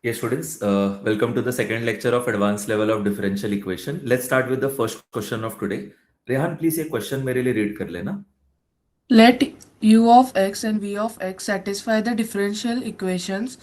Yes, students, welcome to the second lecture of advanced level of differential equation. Let's start with the first question of today. Rehan please ये question मेरे लिए read कर लेना. Let u of x and v of x satisfy the differential equations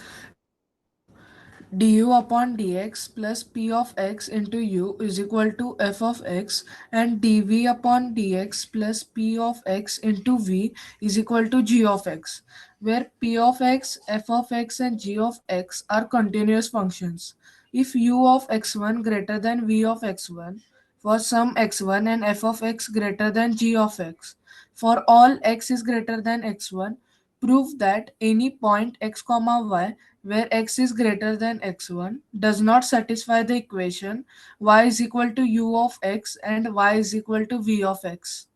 du upon dx plus p of x into u is equal to f of x and dv upon dx plus p of x into v is equal to g of x, where p of x, f of x and g of x are continuous functions. If u of x1 greater than v of x1 for some x1 and f of x greater than g of x for all x is greater than x1, prove that any point x comma y where x is greater than x1 does not satisfy the equation y is equal to u of x and y is equal to v of x.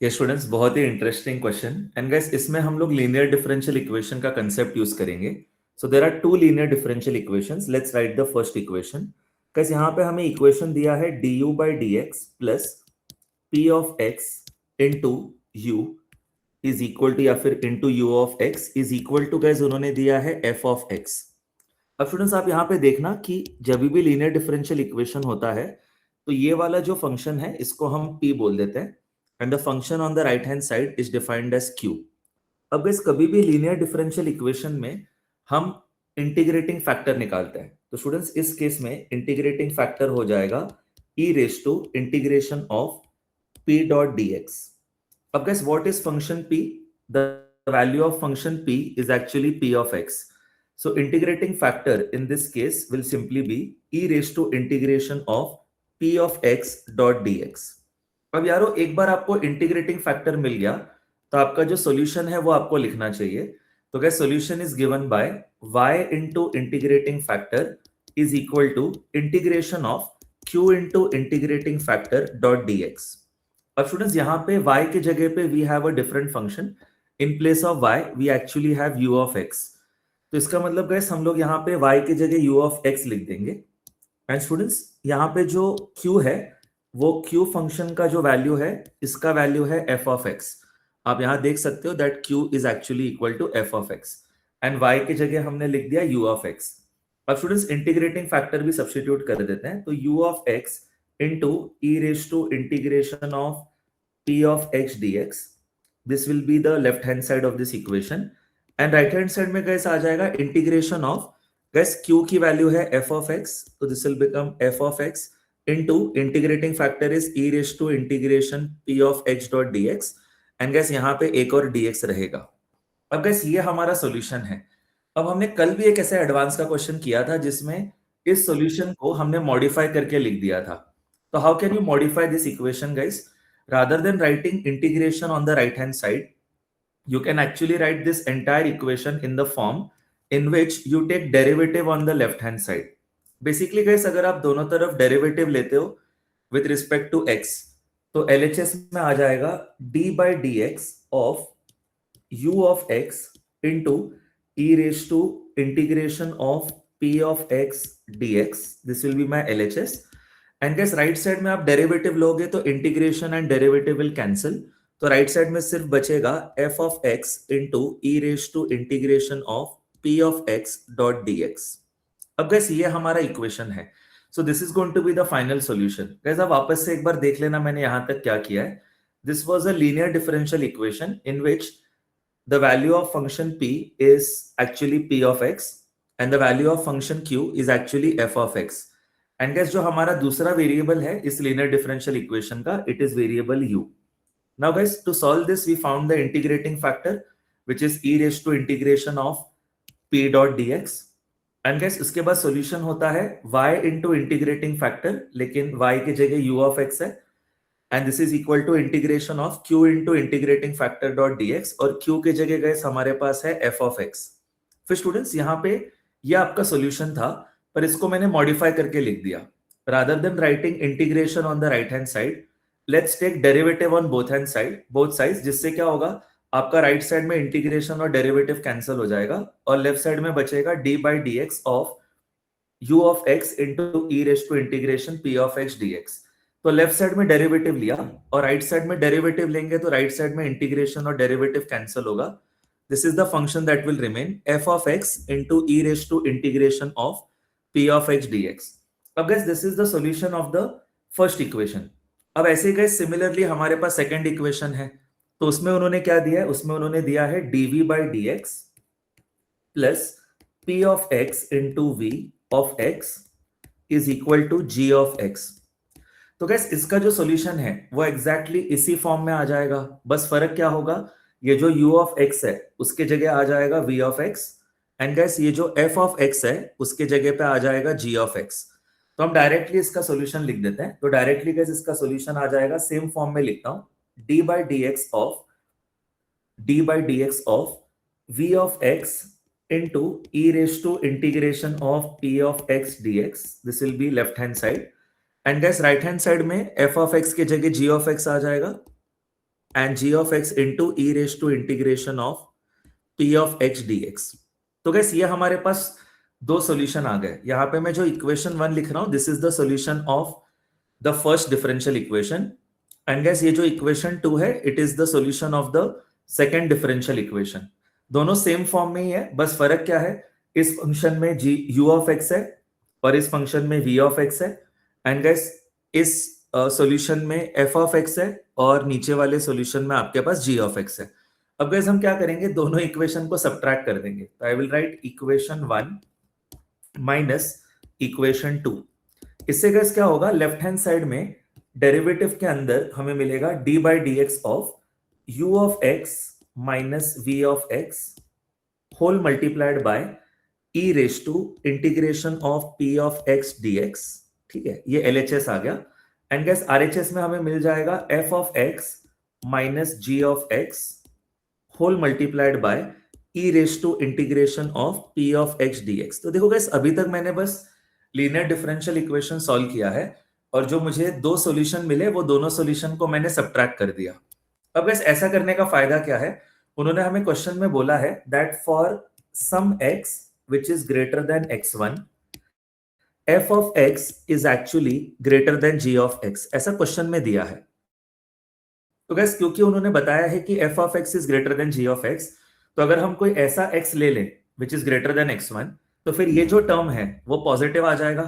ये students बहुत ही interesting question and guys इसमें हम लोग linear differential equation का concept use करेंगे. So there are two linear differential equations. Let's write the first equation. Guys यहाँ पे हमें इक्वेशन दिया है du by dx plus p of x into u is equal to या फिर into u of x is equal to guys उन्होंने दिया है एफ ऑफ एक्स. अब स्टूडेंट्स आप यहाँ पे देखना कि जब भी लीनियर डिफरेंशियल इक्वेशन होता है तो ये वाला जो फंक्शन है इसको हम p बोल देते हैं and the function on the right hand side is defined as q. अब गाइस कभी भी लीनियर डिफरेंशियल इक्वेशन में हम इंटीग्रेटिंग फैक्टर निकालते हैं. तो स्टूडेंट्स इस केस में इंटीग्रेटिंग फैक्टर हो जाएगा e raise to integration of p dot dx. Now guys, what is function p? The value of function p is actually p of x. So integrating factor in this case will simply be e raised to integration of p of x dot dx. अब यारो एक बार आपको integrating factor मिल गया तो आपका जो solution है वो आपको लिखना चाहिए. तो guys solution is given by y into integrating factor is equal to integration of q into integrating factor dot dx. अब स्टूडेंट्स यहाँ पे y के जगह पे we have a different function. In place of y we actually have u of x. तो इसका मतलब guys हम लोग यहाँ पे y के जगह u ऑफ x लिख देंगे. एंड स्टूडेंट्स यहाँ पे जो q है वो q फंक्शन का जो वैल्यू है इसका वैल्यू है f ऑफ x. आप यहाँ देख सकते हो that q is actually equal to f of x and y के जगह हमने लिख दिया u ऑफ x. अब स्टूडेंट्स इंटीग्रेटिंग फैक्टर भी सब्स्टिट्यूट कर देते हैं. तो u of x into e raised to integration of p of x dx. This will be the left hand side of this equation. And right hand side में guys आ जाएगा integration of guys q की value है f of x. So this will become f of x into integrating factor is e raised to integration p of x dot dx. And guys यहाँ पे एक और dx रहेगा. अब guys ये हमारा solution है. अब हमने कल भी एक ऐसा एडवांस का क्वेश्चन किया था जिसमें इस सॉल्यूशन को हमने मॉडिफाई करके लिख दिया था. So how can you modify this equation, guys? Rather than writing integration on the right hand side, you can actually write this entire equation in the form in which you take derivative on the left hand side. Basically, guys, अगर आप दोनों तरफ derivative लेते हो with respect to x, तो LHS में आ जाएगा d by dx of u of x into e raised to integration of p of x dx. This will be my LHS. And guys right side में आप derivative लोगे तो integration and derivative will cancel. तो right side में सिर्फ बचेगा f of x into e raise to integration of p of x dot dx. अब guys ये हमारा इक्वेशन है. So this is going to be the final solution. Guys आप वापस से एक बार देख लेना मैंने यहां तक क्या किया है. This was a linear differential equation in which the value of function p is actually p of x and the value of function q is actually f of x. And guys जो हमारा दूसरा variable है इस linear differential equation का it is variable u. Now guys to solve this we found the integrating factor which is e raise to integration of p dot dx. And guys इसके बाद solution होता है y into integrating factor लेकिन y की जगह u of x है and this is equal to integration of q into integrating factor dot dx और q की जगह गाइस हमारे पास है f ऑफ x. फिर स्टूडेंट्स यहाँ पे ये आपका सॉल्यूशन था पर इसको मैंने मॉडिफाई करके लिख दिया. Rather than writing integration on the right hand side let's take derivative on both hand side both sides. जिससे क्या होगा आपका राइट साइड में इंटीग्रेशन और डेरिवेटिव कैंसिल हो जाएगा और लेफ्ट साइड में बचेगा d by dx of u of x into e raised to integration p of x dx. तो लेफ्ट साइड में डेरिवेटिव लिया और राइट साइड में डेरिवेटिव लेंगे तो राइट साइड में इंटीग्रेशन और डेरिवेटिव कैंसिल होगा. this is the function that will remain f of x into e raised to integration of p of x dx. अब guys this is the solution of the first equation. अब ऐसे ही guys similarly हमारे पास second equation है, तो उसमें उन्होंने क्या दिया है, उसमें उन्होंने दिया है dv by dx plus p of x into v of x is equal to g of x. तो गैस इसका जो सॉल्यूशन है वो एग्जैक्टली इसी फॉर्म में आ जाएगा, बस फर्क क्या होगा, ये जो u ऑफ x है उसके जगह आ जाएगा v of x, and guys ये जो f ऑफ x है उसके जगह पे आ जाएगा g ऑफ x. तो हम डायरेक्टली इसका सॉल्यूशन लिख देते हैं. तो डायरेक्टली गैस इसका सॉल्यूशन आ जाएगा, सेम फॉर्म में लिखता हूं, d by dx of v of x into e raised to integration of p of x dx. This will be left hand side. And guys right hand side में f of x के जगह g of x आ जाएगा, and g of x into e raise to integration of p of x dx. तो guys ये हमारे पास दो solution आ गए. यहाँ पे मैं जो इक्वेशन 1 लिख रहा हूं, this is the solution of the first differential equation, and guys ये जो इक्वेशन 2 है it is the solution of the second differential equation. दोनों सेम फॉर्म में ही है, बस फर्क क्या है, इस फंक्शन में u ऑफ x है और इस फंक्शन में v ऑफ x है, एंड गैस इस सॉल्यूशन में f ऑफ x है और नीचे वाले सॉल्यूशन में आपके पास g ऑफ x है. अब गैस हम क्या करेंगे, दोनों इक्वेशन को सबट्रैक्ट कर देंगे. तो I will write equation 1 minus equation 2. इससे गैस क्या होगा, लेफ्ट हैंड साइड में डेरिवेटिव के अंदर हमें मिलेगा d by dx of u of x minus v of x whole multiplied by e raise to integration of p of x dx. ठीक है, ये LHS आ गया, एंड गैस RHS में हमें मिल जाएगा f of x minus g of x whole multiplied by e raise to integration of p of x dx. तो देखो गैस अभी तक मैंने बस लीनियर डिफरेंशियल इक्वेशन सॉल्व किया है, और जो मुझे दो सॉल्यूशन मिले वो दोनों सॉल्यूशन को मैंने सबट्रैक्ट कर दिया. अब गैस ऐसा करने का फायदा क्या है, उन्होंने हमें क्वेश्चन में बोला है that for some x which is greater than x1 f of x is actually greater than g of x. ऐसा क्वेश्चन में दिया है. तो गैस क्योंकि उन्होंने बताया है कि f of x is greater than g of x, तो अगर हम कोई ऐसा x ले लें which is greater than x1, तो फिर ये जो टर्म है वो पॉजिटिव आ जाएगा,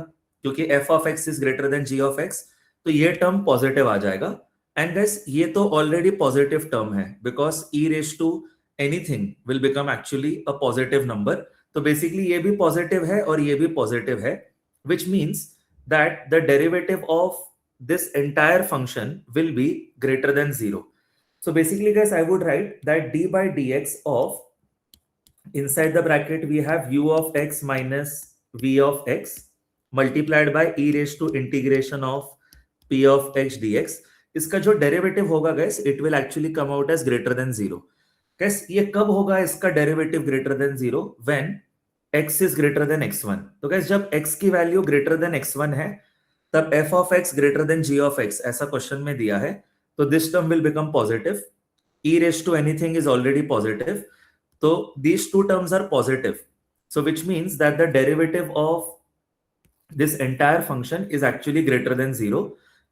क्योंकि f of x is greater than g of x, तो ये टर्म पॉजिटिव आ जाएगा. एंड गैस ये तो ऑलरेडी पॉजिटिव टर्म है, because e raise to anything will become actually a positive number. तो बेसिकली ये भी पॉजिटिव है और ये भी पॉजिटिव है, which means that the derivative of this entire function will be greater than 0. So basically guys, I would write that d by dx of, inside the bracket we have u of x minus v of x multiplied by e raised to integration of p of x dx. इसका जो derivative होगा guys, it will actually come out as greater than 0. guys ये कब होगा इसका derivative greater than 0? when x is greater than x1. तो guys जब x की वैल्यू greater than x1 है, तब f of x greater than g of x, ऐसा क्वेश्चन में दिया है, तो this term will become positive. e raised to anything is already positive, so these two terms are positive, so which means that the derivative of this entire function is actually greater than 0,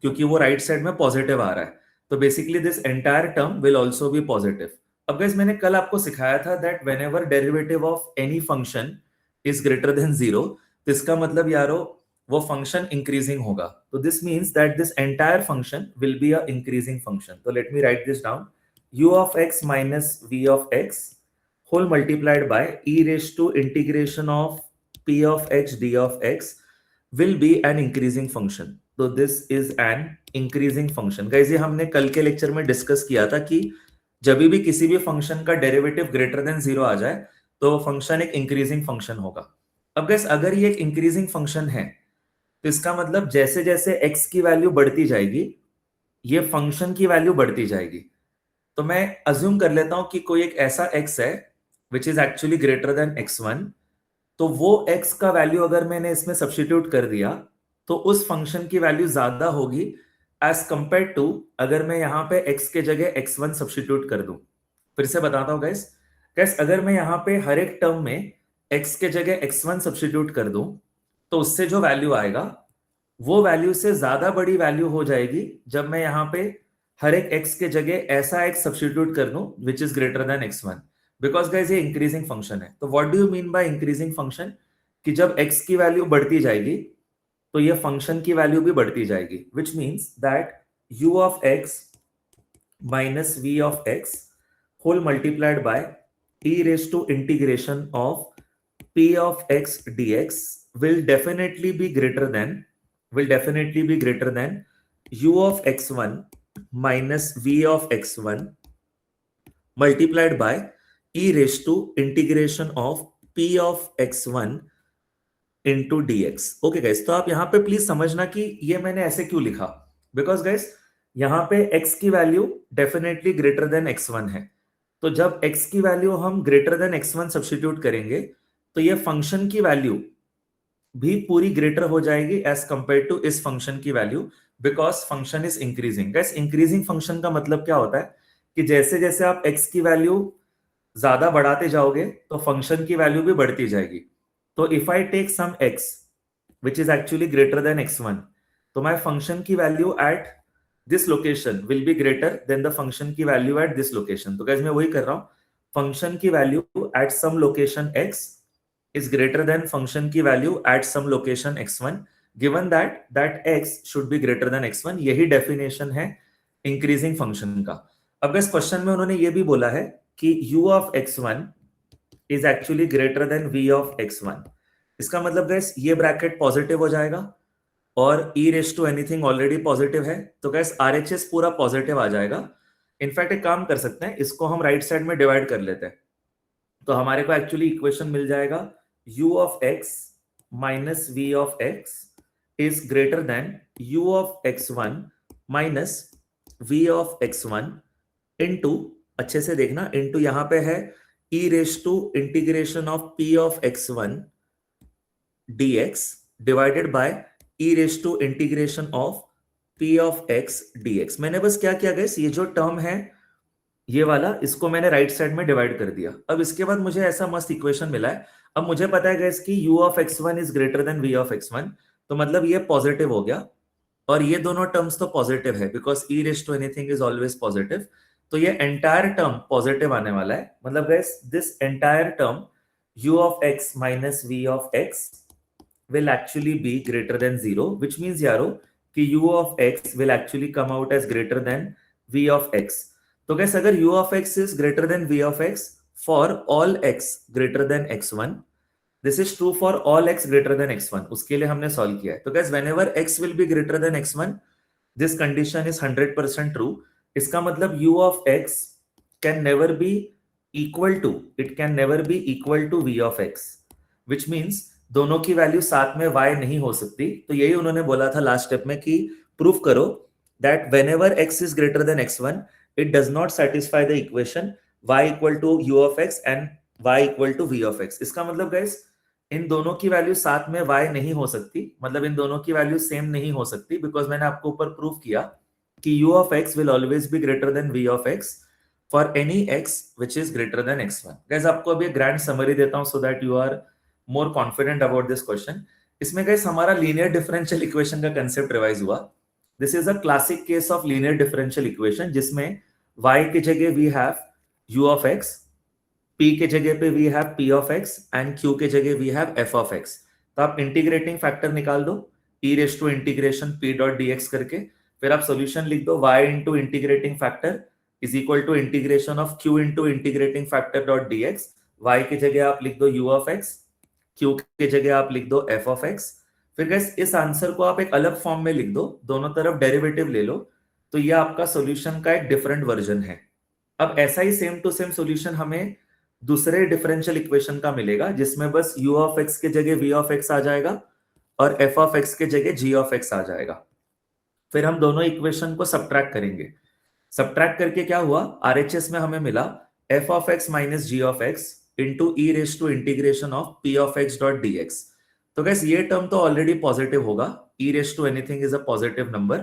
क्योंकि वो right side में positive आ रहा है. तो basically this entire term will also be positive. अब guys मैंने कल आपको सिखाया था that whenever derivative of any function is greater then 0, तो इसका मतलब यारो वो फंक्शन इंक्रीजिंग होगा. तो this means that this entire function will be a increasing function. तो let me write this down, u of x minus v of x whole multiplied by e raise to integration of p of x d of x will be an increasing function. So this is an increasing function. Guys ये हमने कल के lecture में discuss किया था कि जब भी किसी भी फंक्शन का डेरिवेटिव ग्रेटर देन 0 आ जाए तो फंक्शन एक इंक्रीजिंग फंक्शन होगा. अब गैस अगर ये एक इंक्रीजिंग फंक्शन है, तो इसका मतलब जैसे जैसे x की वैल्यू बढ़ती जाएगी, ये फंक्शन की वैल्यू बढ़ती जाएगी. तो मैं अज्यूम कर लेता हूं कि कोई एक ऐसा x है which is actually greater than x1, तो वो x का वैल्यू अगर मैंने इसमें सब्स्टिट्यूट कर दिया, तो उस फंक्शन की वैल्यू ज्यादा होगी एज कंपेयर टू अगर मैं यहाँ पे x के जगह x1 सब्स्टिट्यूट कर दूं. फिर से बताता हूं गाइस, अगर मैं यहाँ पे हर एक टर्म में x के जगह x1 सब्स्टिट्यूट कर दूं, तो उससे जो वैल्यू आएगा वो वैल्यू से ज्यादा बड़ी वैल्यू हो जाएगी जब मैं यहाँ पे हर एक x के जगह ऐसा x सब्स्टिट्यूट कर दूं which is greater than x1. Because guys ये इंक्रीजिंग फंक्शन है। तो what do you mean by increasing function, कि जब x की वैल्यू बढ़ती जाएगी तो ये फंक्शन की वैल्यू भी बढ़ती जाएगी, which means that u of x minus v of x whole multiplied by e raise to integration of p of x dx will definitely be greater than u of x1 minus v of x1 multiplied by e raised to integration of p of x1 into dx। Okay guys, तो आप यहां पे please समझना कि ये मैंने ऐसे क्यों लिखा, बिकॉज गाइस यहां पे x की value definitely greater than x1 है। तो जब x की वैल्यू हम ग्रेटर देन x1 सब्स्टिट्यूट करेंगे तो ये फंक्शन की वैल्यू भी पूरी ग्रेटर हो जाएगी एज कंपेयर टू इस फंक्शन की value, because function is increasing. Guys increasing function का मतलब क्या होता है कि जैसे जैसे आप x की वैल्यू ज्यादा बढ़ाते जाओगे तो फंक्शन की वैल्यू भी बढ़ती जाएगी। तो if I take some x which is actually greater than x1, तो my function की value at this location will be greater than the function की वैल्यू at this location। तो guys मैं वही कर रहा हूं, फंक्शन की value at some location x is greater than function की value at some location x1 given that x should be greater than x1। यही डेफिनेशन है इंक्रीजिंग फंक्शन का। अब इस क्वेश्चन में उन्होंने ये भी बोला है कि u of x1 is actually greater than v of x1। इसका मतलब गैस ये ब्रैकेट पॉजिटिव हो जाएगा और e raise to anything already positive है, तो गैस RHS पूरा पॉजिटिव आ जाएगा। इनफैक्ट एक काम कर सकते हैं, इसको हम राइट साइड में डिवाइड कर लेते हैं, तो हमारे को एक्चुअली इक्वेशन मिल जाएगा u of x minus v of x is greater than u of x1 minus v of x1 into, अच्छे से देखना, इनटू यहां पे है e raise to integration of p of x1 dx divided by e raise to integration of p of x dx। मैंने बस क्या किया गैस, ये जो टर्म है ये वाला, इसको मैंने राइट साइड में डिवाइड कर दिया। अब इसके बाद मुझे ऐसा मस्त इक्वेशन मिला है। अब मुझे पता है गैस कि u of x1 is greater than v of x1, तो मतलब ये पॉजिटिव हो गया और ये दोनों टर्म्स तो पॉजिटिव है because e raise to anything is always positive. तो ये एंटायर टर्म पॉजिटिव आने वाला है, मतलब guys this entire term u of x minus v of x will actually be greater than 0, which means यारो कि u of x will actually come out as greater than v of x। तो guys अगर u of x is greater than v of x for all x greater than x1, this is true for all x greater than x1, उसके लिए हमने solve किया है। तो guys whenever x will be greater than x1, this condition is 100% true। इसका मतलब u of x can never be equal to, it can never be equal to v of x, which means दोनों की value साथ में y नहीं हो सकती। तो यही उन्होंने बोला था लास्ट स्टेप में कि प्रूफ करो that whenever x is greater than x1 it does not satisfy the equation y equal to u of x and y equal to v of x। इसका मतलब गाइस इन दोनों की value साथ में y नहीं हो सकती, मतलब इन दोनों की वैल्यू सेम नहीं हो सकती, बिकॉज मैंने आपको ऊपर प्रूफ किया कि u of x will always be greater than v of x for any x which is greater than x1। Guys आपको अभी एक ग्रैंड समरी देता हूं so that you are more confident about this question। इसमें guys हमारा linear differential equation का concept revise हुआ। This is a classic case of linear differential equation जिसमें y की जगह we have u of x, p के जगह पे we have p of x and q के जगह we have f of x। तो आप इंटीग्रेटिंग फैक्टर निकाल दो e raise to integration p dot dx करके, फिर आप सॉल्यूशन लिख दो y into integrating factor is equal to integration of q into integrating factor dot dx। y की जगह आप लिख दो u ऑफ x, q की जगह आप लिख दो f ऑफ x। फिर गाइस इस आंसर को आप एक अलग फॉर्म में लिख दो, दोनों तरफ डेरिवेटिव ले लो, तो ये आपका सॉल्यूशन का एक डिफरेंट वर्जन है। अब ऐसा ही सेम टू सेम सॉल्यूशन हमें दूसरे डिफरेंशियल इक्वेशन का मिलेगा जिसमें बस u ऑफ x के जगह v ऑफ x आ जाएगा और f ऑफ x के जगह g ऑफ x आ जाएगा। फिर हम दोनों इक्वेशन को सब्ट्रैक्ट करेंगे, सब्ट्रैक्ट करके क्या हुआ, RHS में हमें मिला f of x minus g of x into e raised to integration of p of x dot dx। तो गैस ये टर्म तो ऑलरेडी पॉजिटिव होगा, e raised to anything is a positive number,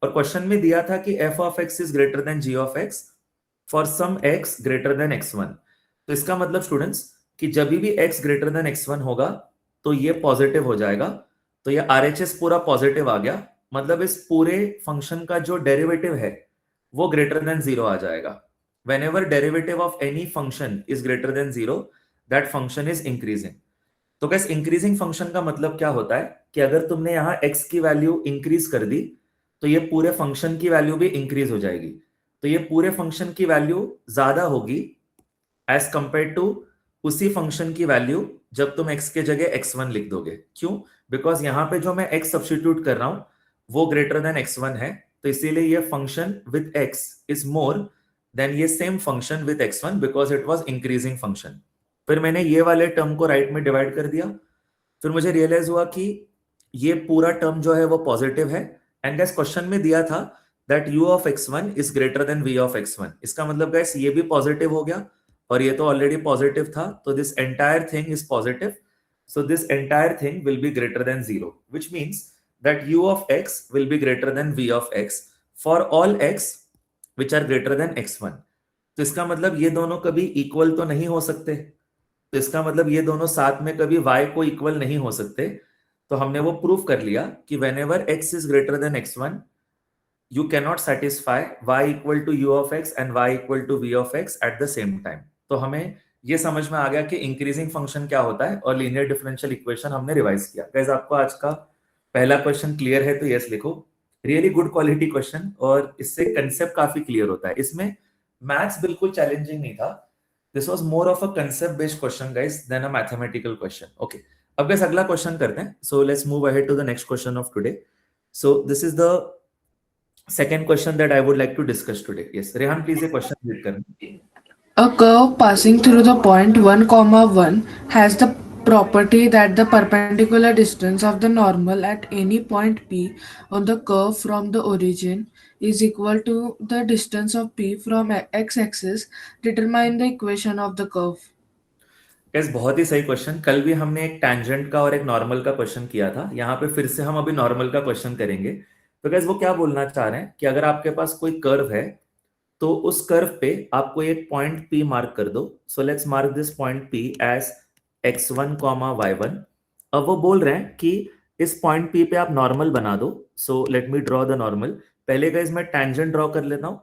और question में दिया था कि f of x is greater than g of x for some x greater than x1। तो इसका मतलब स्टूडेंट्स कि जब भी x greater than x1 होगा तो ये पॉजिटिव हो जाएगा। तो ये RHS पूरा पॉजिटिव आ गया, मतलब इस पूरे फंक्शन का जो डेरिवेटिव है वो ग्रेटर देन 0 आ जाएगा। whenever derivative of any function is greater than 0, that function is increasing. तो guys इंक्रीजिंग फंक्शन का मतलब क्या होता है कि अगर तुमने यहाँ x की वैल्यू इंक्रीज कर दी तो ये पूरे फंक्शन की वैल्यू भी इंक्रीज हो जाएगी, तो ये पूरे फंक्शन की वैल्यू ज्यादा होगी एज कंपेयर टू उसी फंक्शन की वैल्यू जब तुम x के जगह x1 लिख दोगे। क्यों? बिकॉज यहाँ पे जो मैं x सब्स्टिट्यूट कर रहा हूं वो ग्रेटर देन x1 है, तो इसीलिए ये function with x is more than ये same function with x1 because it was increasing function. फिर मैंने ये वाले टर्म को राइट में डिवाइड कर दिया, फिर मुझे रियलाइज हुआ कि ये पूरा टर्म जो है वो पॉजिटिव है, एंड गैस क्वेश्चन में दिया था that u of x1 is greater than v of x1। इसका मतलब गैस ये भी पॉजिटिव हो गया और ये तो ऑलरेडी पॉजिटिव था, तो this entire thing is positive, so this entire thing will be greater than 0, which means that u of x will be greater than v of x for all x which are greater than x1। तो इसका मतलब ये दोनों कभी equal तो नहीं हो सकते, तो इसका मतलब ये दोनों साथ में कभी y को इक्वल नहीं हो सकते। तो हमने वो प्रूफ कर लिया कि whenever x is greater than x1 you cannot satisfy y equal to u of x and y equal to v of x at the same time। तो हमें ये समझ में आ गया कि इंक्रीजिंग फंक्शन क्या होता है और लीनियर डिफरेंशियल इक्वेशन हमने रिवाइज किया। गाइस आपको आज का पहला क्वेश्चन क्लियर है तो यस लिखो, रियली गुड क्वालिटी क्वेश्चन और इससे कंसेप्ट काफी क्लियर होता है। इसमें मैथ्स बिल्कुल चैलेंजिंग नहीं था, this was more of a concept based question guys than a mathematical question. Okay, अब गाइस अगला क्वेश्चन करते हैं, so let's move ahead to the next question of today. So this is the second question that I would like to discuss today. Yes, Rehan, please a question read karna. A curve passing through the point 1, comma 1 has the property that the perpendicular distance of the normal at any point P on the curve from the origin is equal to the distance of P from x-axis. Determine the equation of the curve. Guys, बहुत ही सही question. कल भी हमने एक tangent का और एक normal का क्वेश्चन किया था, यहाँ पे फिर से हम अभी नॉर्मल का क्वेश्चन करेंगे। तो गैस वो क्या बोलना चाह रहे हैं कि अगर आपके पास कोई कर्व है तो उस कर्व पे आपको एक पॉइंट P मार्क कर दो। So let's mark this point P as x1, y1। अब वो बोल रहे हैं कि इस पॉइंट P पे आप नॉर्मल बना दो। So let me draw the normal. पहले गाइस मैं टैंजेंट ड्रॉ कर लेता हूं।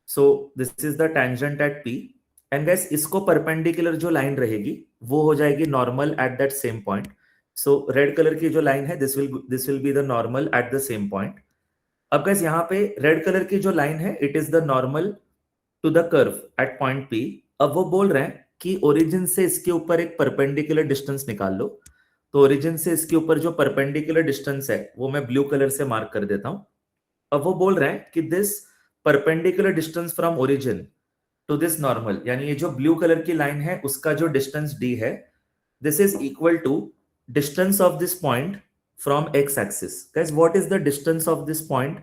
So this is the tangent at P and guys इसको परपेंडिकुलर जो लाइन रहेगी वो हो जाएगी normal at that same point. So red colour की जो लाइन है this will be the normal at the same point. अब गाइस यहाँ पे रेड कलर की जो लाइन है it is the normal to the curve at point P। अब वो बोल रहे हैं कि ओरिजिन से इसके ऊपर एक परपेंडिकुलर डिस्टेंस निकाल लो। तो ओरिजिन से इसके ऊपर जो परपेंडिकुलर डिस्टेंस है वो मैं ब्लू कलर से मार्क कर देता हूं। अब वो बोल रहे हैं कि this perpendicular distance from origin to this normal, यानी ये जो ब्लू कलर की लाइन है उसका जो डिस्टेंस d है this is equal to distance of this point from x axis. Guys what is the distance of this point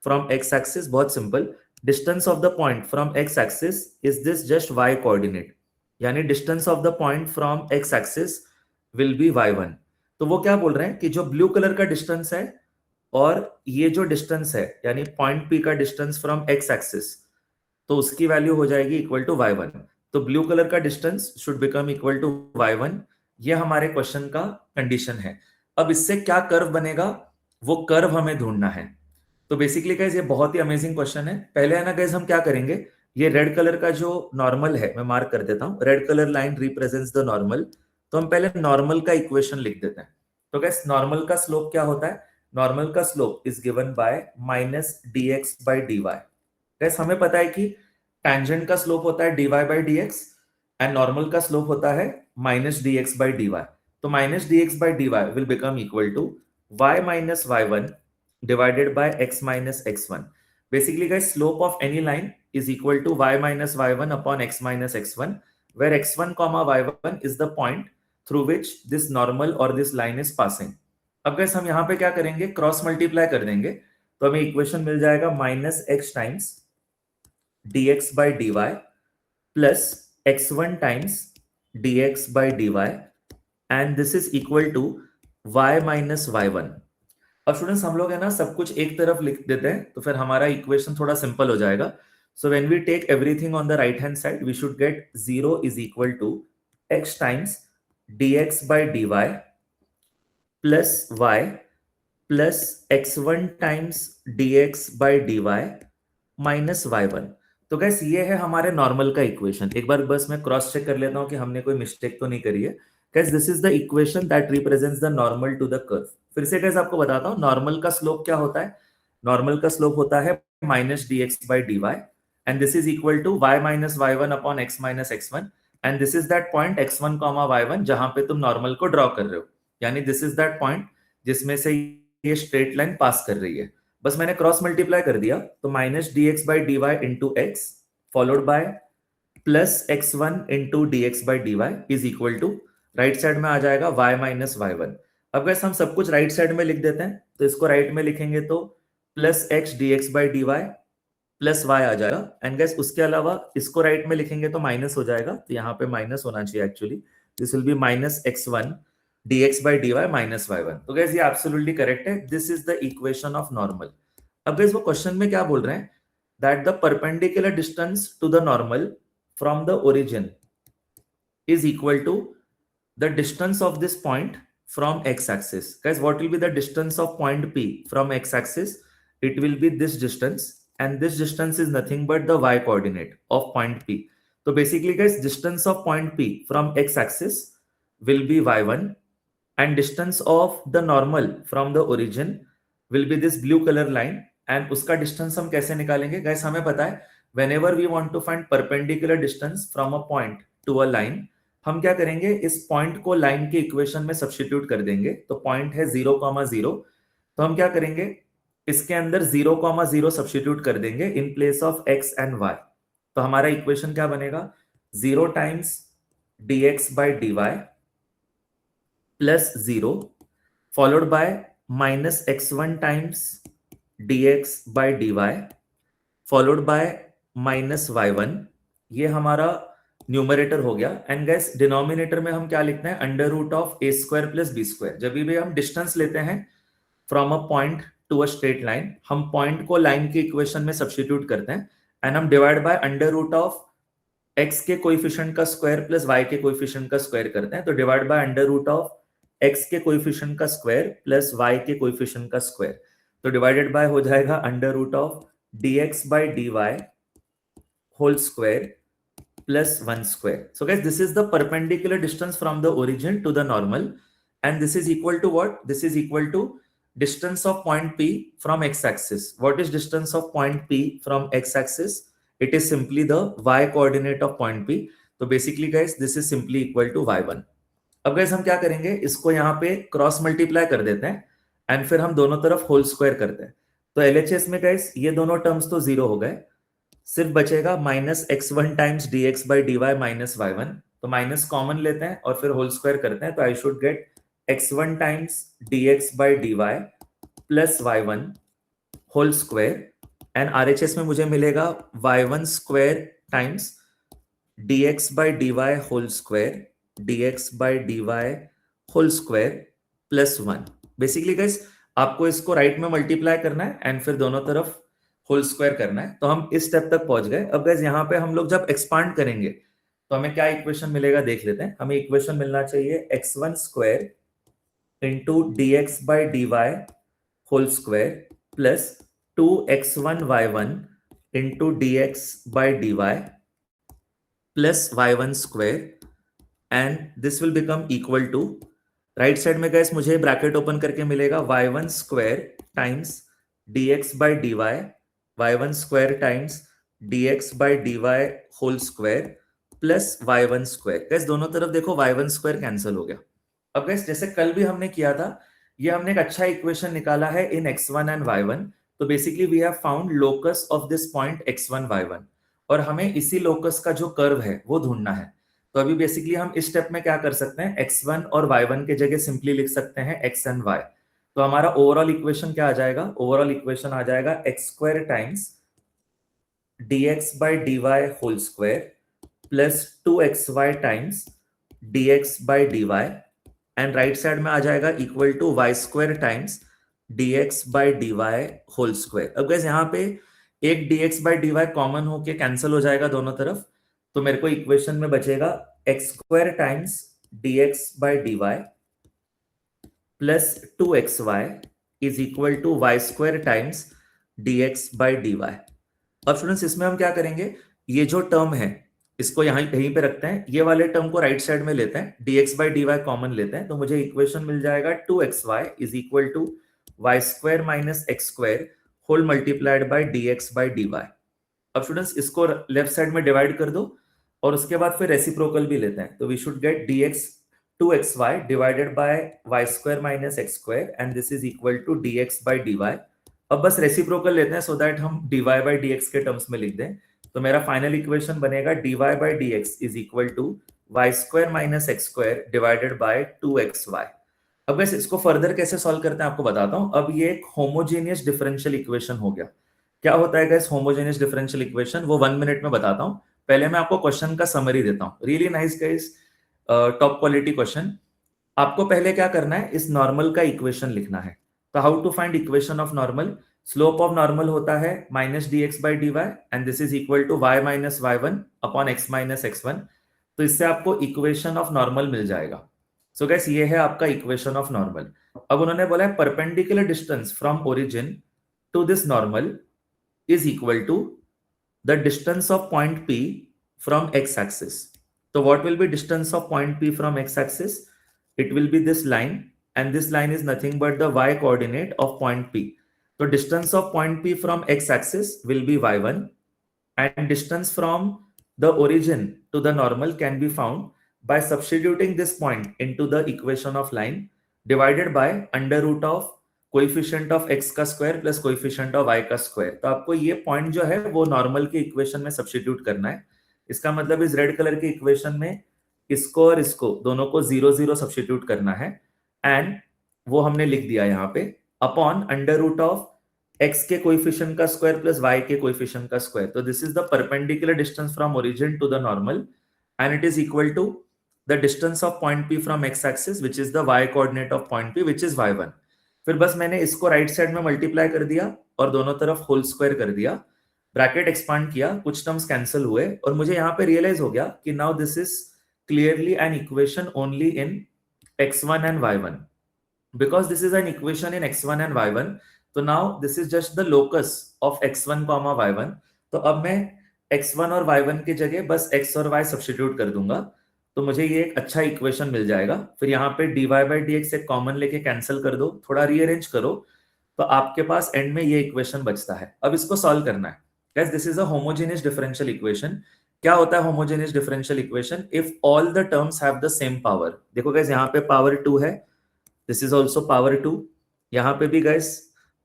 from x axis? बहुत simple, distance of the point from x axis is this just y coordinate, यानी distance of the point from x axis will be y1। तो वो क्या बोल रहे हैं कि जो ब्लू कलर का डिस्टेंस है और ये जो डिस्टेंस है यानी पॉइंट P का डिस्टेंस फ्रॉम x एक्सिस, तो उसकी वैल्यू हो जाएगी इक्वल टू y1। तो ब्लू कलर का distance should become equal to y1। ये हमारे क्वेश्चन का कंडीशन है। अब इससे क्या कर्व बनेगा वो कर्व हमें ढूंढना है। तो बेसिकली गाइस ये बहुत ही अमेजिंग क्वेश्चन है। पहले है ना गाइस हम क्या करेंगे, ये रेड कलर का जो नॉर्मल है मैं मार्क कर देता हूं, red colour line represents the normal. तो हम पहले नॉर्मल का इक्वेशन लिख देते हैं। तो गाइस नॉर्मल का स्लोप क्या होता है? नॉर्मल का slope is given by minus dx by dy। Guys हमें पता है कि टैंजेंट का स्लोप होता है dy by dx and normal का स्लोप होता है माइनस dx बाय dy। तो minus dx by dy will become equal to y minus y1 divided by x minus x1। Basically guys slope of any line is equal to y minus y1 upon x minus x1, where x1 comma y1 is the point through which this normal or this line is passing। अब guys हम यहाँ पे क्या करेंगे, cross multiply कर देंगे तो हमें इक्वेशन मिल जाएगा minus x times dx by dy plus x1 times dx by dy and this is equal to y minus y1। अब स्टूडेंट्स हम लोग है ना सब कुछ एक तरफ लिख देते हैं तो फिर हमारा इक्वेशन थोड़ा सिंपल हो जाएगा। So when we take everything on the right hand side we should get 0 is equal to x times dx by dy plus y plus x1 times dx by dy minus y1। तो guys ये है हमारे normal का equation. एक बार बस मैं cross check कर लेता हूं कि हमने कोई मिस्टेक तो नहीं करी है। Guys this is the equation that represents the normal to the curve. फिर से गैस आपको बताता हूं नॉर्मल का स्लोप क्या होता है। नॉर्मल का स्लोप होता है minus d x by D y, and this is equal to y minus y one upon x minus x one, and this is that point x one comma y one जहां पे तुम normal को draw कर रहे हो, यानी this is that point जिसमें से ये स्ट्रेट लाइन पास कर रही है। बस मैंने क्रॉस मल्टीप्लाई कर दिया, तो minus d x by D y into x followed by plus x one into d x by D y is equal to, right side में आ जाएगा वाई माइनस वाई वन। अब वैसे हम सब कुछ राइट साइड में लिख देते हैं, तो इसको राइट में लिखेंगे तो plus X D x by D Y plus Y आ जाएगा, एंड गैस उसके अलावा इसको राइट में लिखेंगे तो माइनस हो जाएगा, तो यहाँ पे माइनस होना चाहिए actually. This will be minus x one d x by D y minus y one. तो गैस ये एब्सोल्युटली करेक्ट है, this is the equation of normal. अब गैस वो क्वेश्चन में क्या बोल रहे हैं, that the perpendicular distance to the normal from the origin is equal to the distance of this point from x-axis. Guys, what will be the distance of point P from x-axis? It will be this distance, and this distance is nothing but the y coordinate of point P. So basically, guys, distance of point P from x-axis will be y1, and distance of the normal from the origin will be this blue color line. And उसका distance हम कैसे निकालेंगे? Guys, हमें पता है whenever we want to find perpendicular distance from a point to a line, हम क्या करेंगे, इस पॉइंट को लाइन के इक्वेशन में सब्स्टिट्यूट कर देंगे। तो पॉइंट है 0,0, तो हम क्या करेंगे, इसके अंदर 0,0 सब्स्टिट्यूट कर देंगे इन place of x and y। तो हमारा इक्वेशन क्या बनेगा, 0 times dx by dy plus 0 followed by minus x1 times dx by dy followed by minus y1। ये हमारा न्यूमरेटर हो गया, एंड गैस डिनोमिनेटर में हम क्या लिखते हैं, under root of a square plus b square. जब भी हम डिस्टेंस लेते हैं from a point to a straight line, हम पॉइंट को लाइन के इक्वेशन में सब्स्टिट्यूट करते हैं, एंड हम divide by under root of x के कोएफिशिएंट का स्क्वायर प्लस वाई के कोएफिशिएंट का स्क्वायर करते हैं। तो divide by under root of x के कोएफिशिएंट का स्क्वायर प्लस वाई के कोएफिशिएंट का स्क्वायर, तो डिवाइडेड बाय हो जाएगा under root of dx by dy whole square plus 1 square. So guys, this is the perpendicular distance from the origin to the normal, and this is equal to what? This is equal to distance of point P from x-axis. What is distance of point P from x-axis? It is simply the y coordinate of point P. So basically guys, this is simply equal to y1. अब guys हम क्या करेंगे, इसको यहाँ पे cross multiply कर देते हैं, एंड फिर हम दोनों तरफ होल स्क्वायर करते हैं। तो एलएचएस में गाइस ये दोनों टर्म्स तो जीरो हो गए, सिर्फ बचेगा minus x one times d x by D y minus y one. तो माइनस कॉमन लेते हैं और फिर होल स्क्वायर करते हैं, तो I should get x one times d x by D Y plus y one whole square, and RHS में मुझे मिलेगा y one square times d x by D y whole square d x by D y whole square plus one. Basically guys आपको इसको right में multiply करना है and फिर दोनों तरफ होल स्क्वायर करना है। तो हम इस स्टेप तक पहुंच गए। अब गाइस यहाँ पे हम लोग जब एक्सपांड करेंगे तो हमें क्या इक्वेशन मिलेगा देख लेते हैं। हमें इक्वेशन मिलना चाहिए x1 square into d x by D y whole square plus 2x1y1 into d x by D Y plus y1 square, and this will become equal to, right side में guys मुझे bracket open करके मिलेगा y1 square times dx by D y, y1 square times dx by D y whole square plus y1 square. Guys दोनों तरफ देखो y1 square cancel हो गया। अब गाइस जैसे कल भी हमने किया था, ये हमने एक अच्छा इक्वेशन निकाला है इन x1 एंड y1। तो basically we have found locus of this point x1 y1, और हमें इसी लोकस का जो कर्व है वो ढूंढना है। तो अभी बेसिकली हम इस स्टेप में क्या कर सकते हैं, x1 और y1 के जगह सिंपली लिख सकते हैं x एंड y। तो हमारा ओवरऑल इक्वेशन क्या आ जाएगा, ओवरऑल इक्वेशन आ जाएगा x square times dx by D y whole square plus 2xy times dx by D y, and right side में आ जाएगा equal to y square times dx by D y whole square. अब guys यहाँ पे एक dx by D y common होके cancel हो जाएगा दोनों तरफ, तो मेरे को इक्वेशन में बचेगा x square times dx by D Y plus 2xy is equal to y square times dx by D y. अब स्टूडेंट्स इसमें हम क्या करेंगे, ये जो टर्म है इसको यहाँ यहीं पे रखते हैं, ये वाले टर्म को राइट साइड में लेते हैं, dx बाई dy कॉमन लेते हैं, तो मुझे इक्वेशन मिल जाएगा 2xy is equal to y square minus x square whole multiplied by dx by dy। अब स्टूडेंट्स इसको लेफ्ट साइड में डिवाइड कर दो और उसके बाद फिर रेसिप्रोकल भी लेते हैं, तो we should get dx 2xy divided by y square minus x square and this is equal to dx by dy। अब बस रेसिप्रोकल लेते हैं सो दैट हम dy बाई dx के टर्म्स में लिख दें, तो मेरा फाइनल इक्वेशन बनेगा dy by dx is equal to y square minus x square divided by 2xy। अब वैसे इसको फर्दर कैसे सॉल्व करते हैं आपको बताता हूं। अब ये एक होमोजेनियस डिफरेंशियल इक्वेशन हो गया। क्या होता है गाइस होमोजेनियस डिफरेंशियल इक्वेशन, वो 1 मिनट में बताता हूं। पहले मैं आपको क्वेश्चन का समरी देता हूं। Really nice guys, top quality question. आपको पहले क्या करना है, इस नॉर्मल का इक्वेशन लिखना है। तो how to find equation of normal, slope of normal होता है minus dx by dy and this is equal to y minus y1 upon x minus x1। तो इससे आपको इक्वेशन ऑफ नॉर्मल मिल जाएगा। सो गैस ये है आपका इक्वेशन ऑफ नॉर्मल। अब उन्होंने बोला है perpendicular distance from origin to this normal is equal to the distance of point P from x-axis. So what will be distance of point P from x-axis? It will be this line, and this line is nothing but the y-coordinate of point P. So distance of point P from x-axis will be y1, and distance from the origin to the normal can be found by substituting this point into the equation of line divided by under root of coefficient of x का square plus coefficient of y का square. तो आपको ये point जो है वो normal के equation में सब्स्टिट्यूट करना है। इसका मतलब इस रेड कलर के इक्वेशन में इसको और इसको दोनों को 0 0 सब्स्टिट्यूट करना है, एंड वो हमने लिख दिया यहाँ पे upon under root of x के कोइफिशिएंट का स्क्वायर प्लस y के कोइफिशिएंट का स्क्वायर। तो this is the perpendicular distance from origin to the normal and it is equal to the distance of point P from x axis which is the y coordinate of point P which is y1। फिर बस मैंने इसको right side में multiply कर दिया और दोनों तरफ होल स्क्वायर कर दिया, ब्रैकेट एक्सपांड किया, कुछ टर्म्स कैंसिल हुए और मुझे यहाँ पे रियलाइज हो गया कि now this is clearly an equation only in x1 and y1 because this is an equation in x1 and y1। तो now this is just the locus of x1 comma y1। तो अब मैं x1 और y1 की जगह बस x और y substitute कर दूंगा, तो मुझे ये एक अच्छा इक्वेशन मिल जाएगा। फिर यहाँ पे dy बाई dx एक कॉमन लेके कैंसिल कर दो, थोड़ा रीअरेंज करो, तो आपके पास एंड में ये इक्वेशन बचता है। अब इसको सॉल्व करना है। Guys this is a homogeneous differential equation. क्या होता है homogeneous differential equation? If all the terms have the same power. देखो गाइस यहाँ पे पावर 2 है, दिस इज ऑल्सो पावर 2, यहाँ पे भी गाइस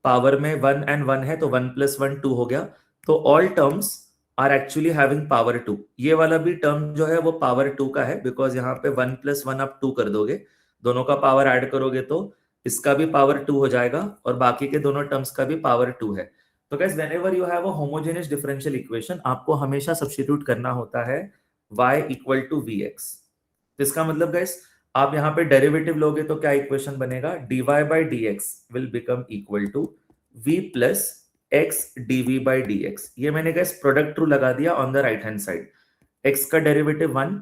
पावर में 1 एंड 1 है, तो 1 प्लस 1 2 हो गया। तो all terms are actually having power 2। ये वाला भी टर्म जो है वो पावर 2 का है बिकॉज यहाँ पे 1 प्लस 1 आप 2 कर दोगे, दोनों का पावर ऐड करोगे तो इसका भी पावर 2 हो जाएगा और बाकी के दोनों टर्म्स का भी पावर 2 है। तो guys whenever you have a homogeneous differential equation आपको हमेशा सब्स्टिट्यूट करना होता है y इक्वल टू vx। तो इसका मतलब गाइस आप यहाँ पे डेरिवेटिव लोगे तो क्या इक्वेशन बनेगा? dy by dx will become equal to v plus x dv by dx। ये मैंने गाइस प्रोडक्ट रूल लगा दिया on the right hand side. x का डेरिवेटिव 1,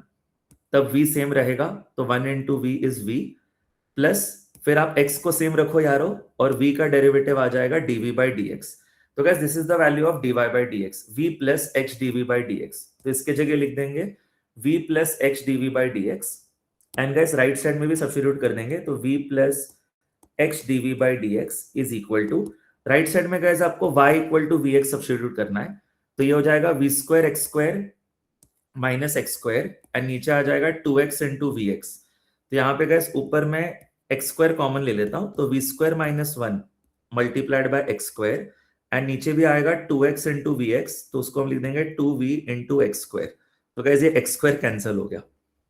तब v सेम रहेगा, तो 1 into v is v plus फिर आप x को सेम रखो यारो और v का डेरिवेटिव आ जाएगा dv बाई dx। तो guys this is the value of dy by dx, v plus x dv by dx। तो इसके जगह लिख देंगे v plus x dv by dx and guys right side में भी सब्स्टिट्यूट कर देंगे, तो v plus x dv by dx is equal to right side में गाइस आपको y equal to vx substitute करना है, तो ये हो जाएगा v square x square minus x square and नीचे आ जाएगा 2x इंटू वी एक्स। तो यहाँ पे गाइस ऊपर मैं एक्स स्क्वायर कॉमन ले लेता हूँ, तो v square minus 1 multiplied by x square and नीचे भी आएगा 2x इंटू वी एक्स, तो उसको हम लिख देंगे 2v इंटू एक्स स्क्वायर। तो गाइस ये एक्स स्क्वायर कैंसिल हो गया।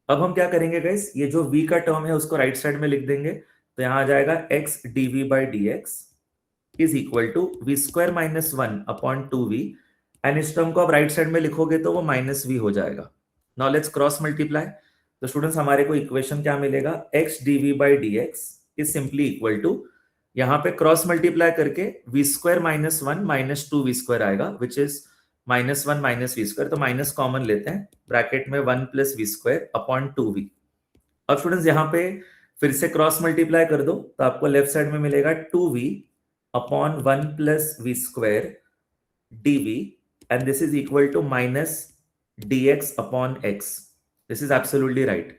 अब हम क्या करेंगे गाइस, ये जो v का टर्म है उसको राइट साइड में लिख देंगे, तो यहाँ आ जाएगा x dv by dx is equal to v square minus 1 upon 2v and इस टर्म को आप राइट साइड में लिखोगे तो वो माइनस v हो जाएगा। Now let's cross multiply. तो स्टूडेंट्स हमारे को इक्वेशन क्या मिलेगा? x dv by dx is simply equal to, यहाँ पे क्रॉस मल्टीप्लाई करके V square minus 1 minus 2 V square आएगा which is minus 1 minus V square, तो माइनस कॉमन लेते हैं, ब्रैकेट में 1 plus v square upon 2v। अब स्टूडेंट्स यहाँ पे फिर से क्रॉस मल्टीप्लाई कर दो तो आपको लेफ्ट साइड में मिलेगा 2v upon 1 plus v square dv and this is equal to minus dx upon x. This is absolutely right.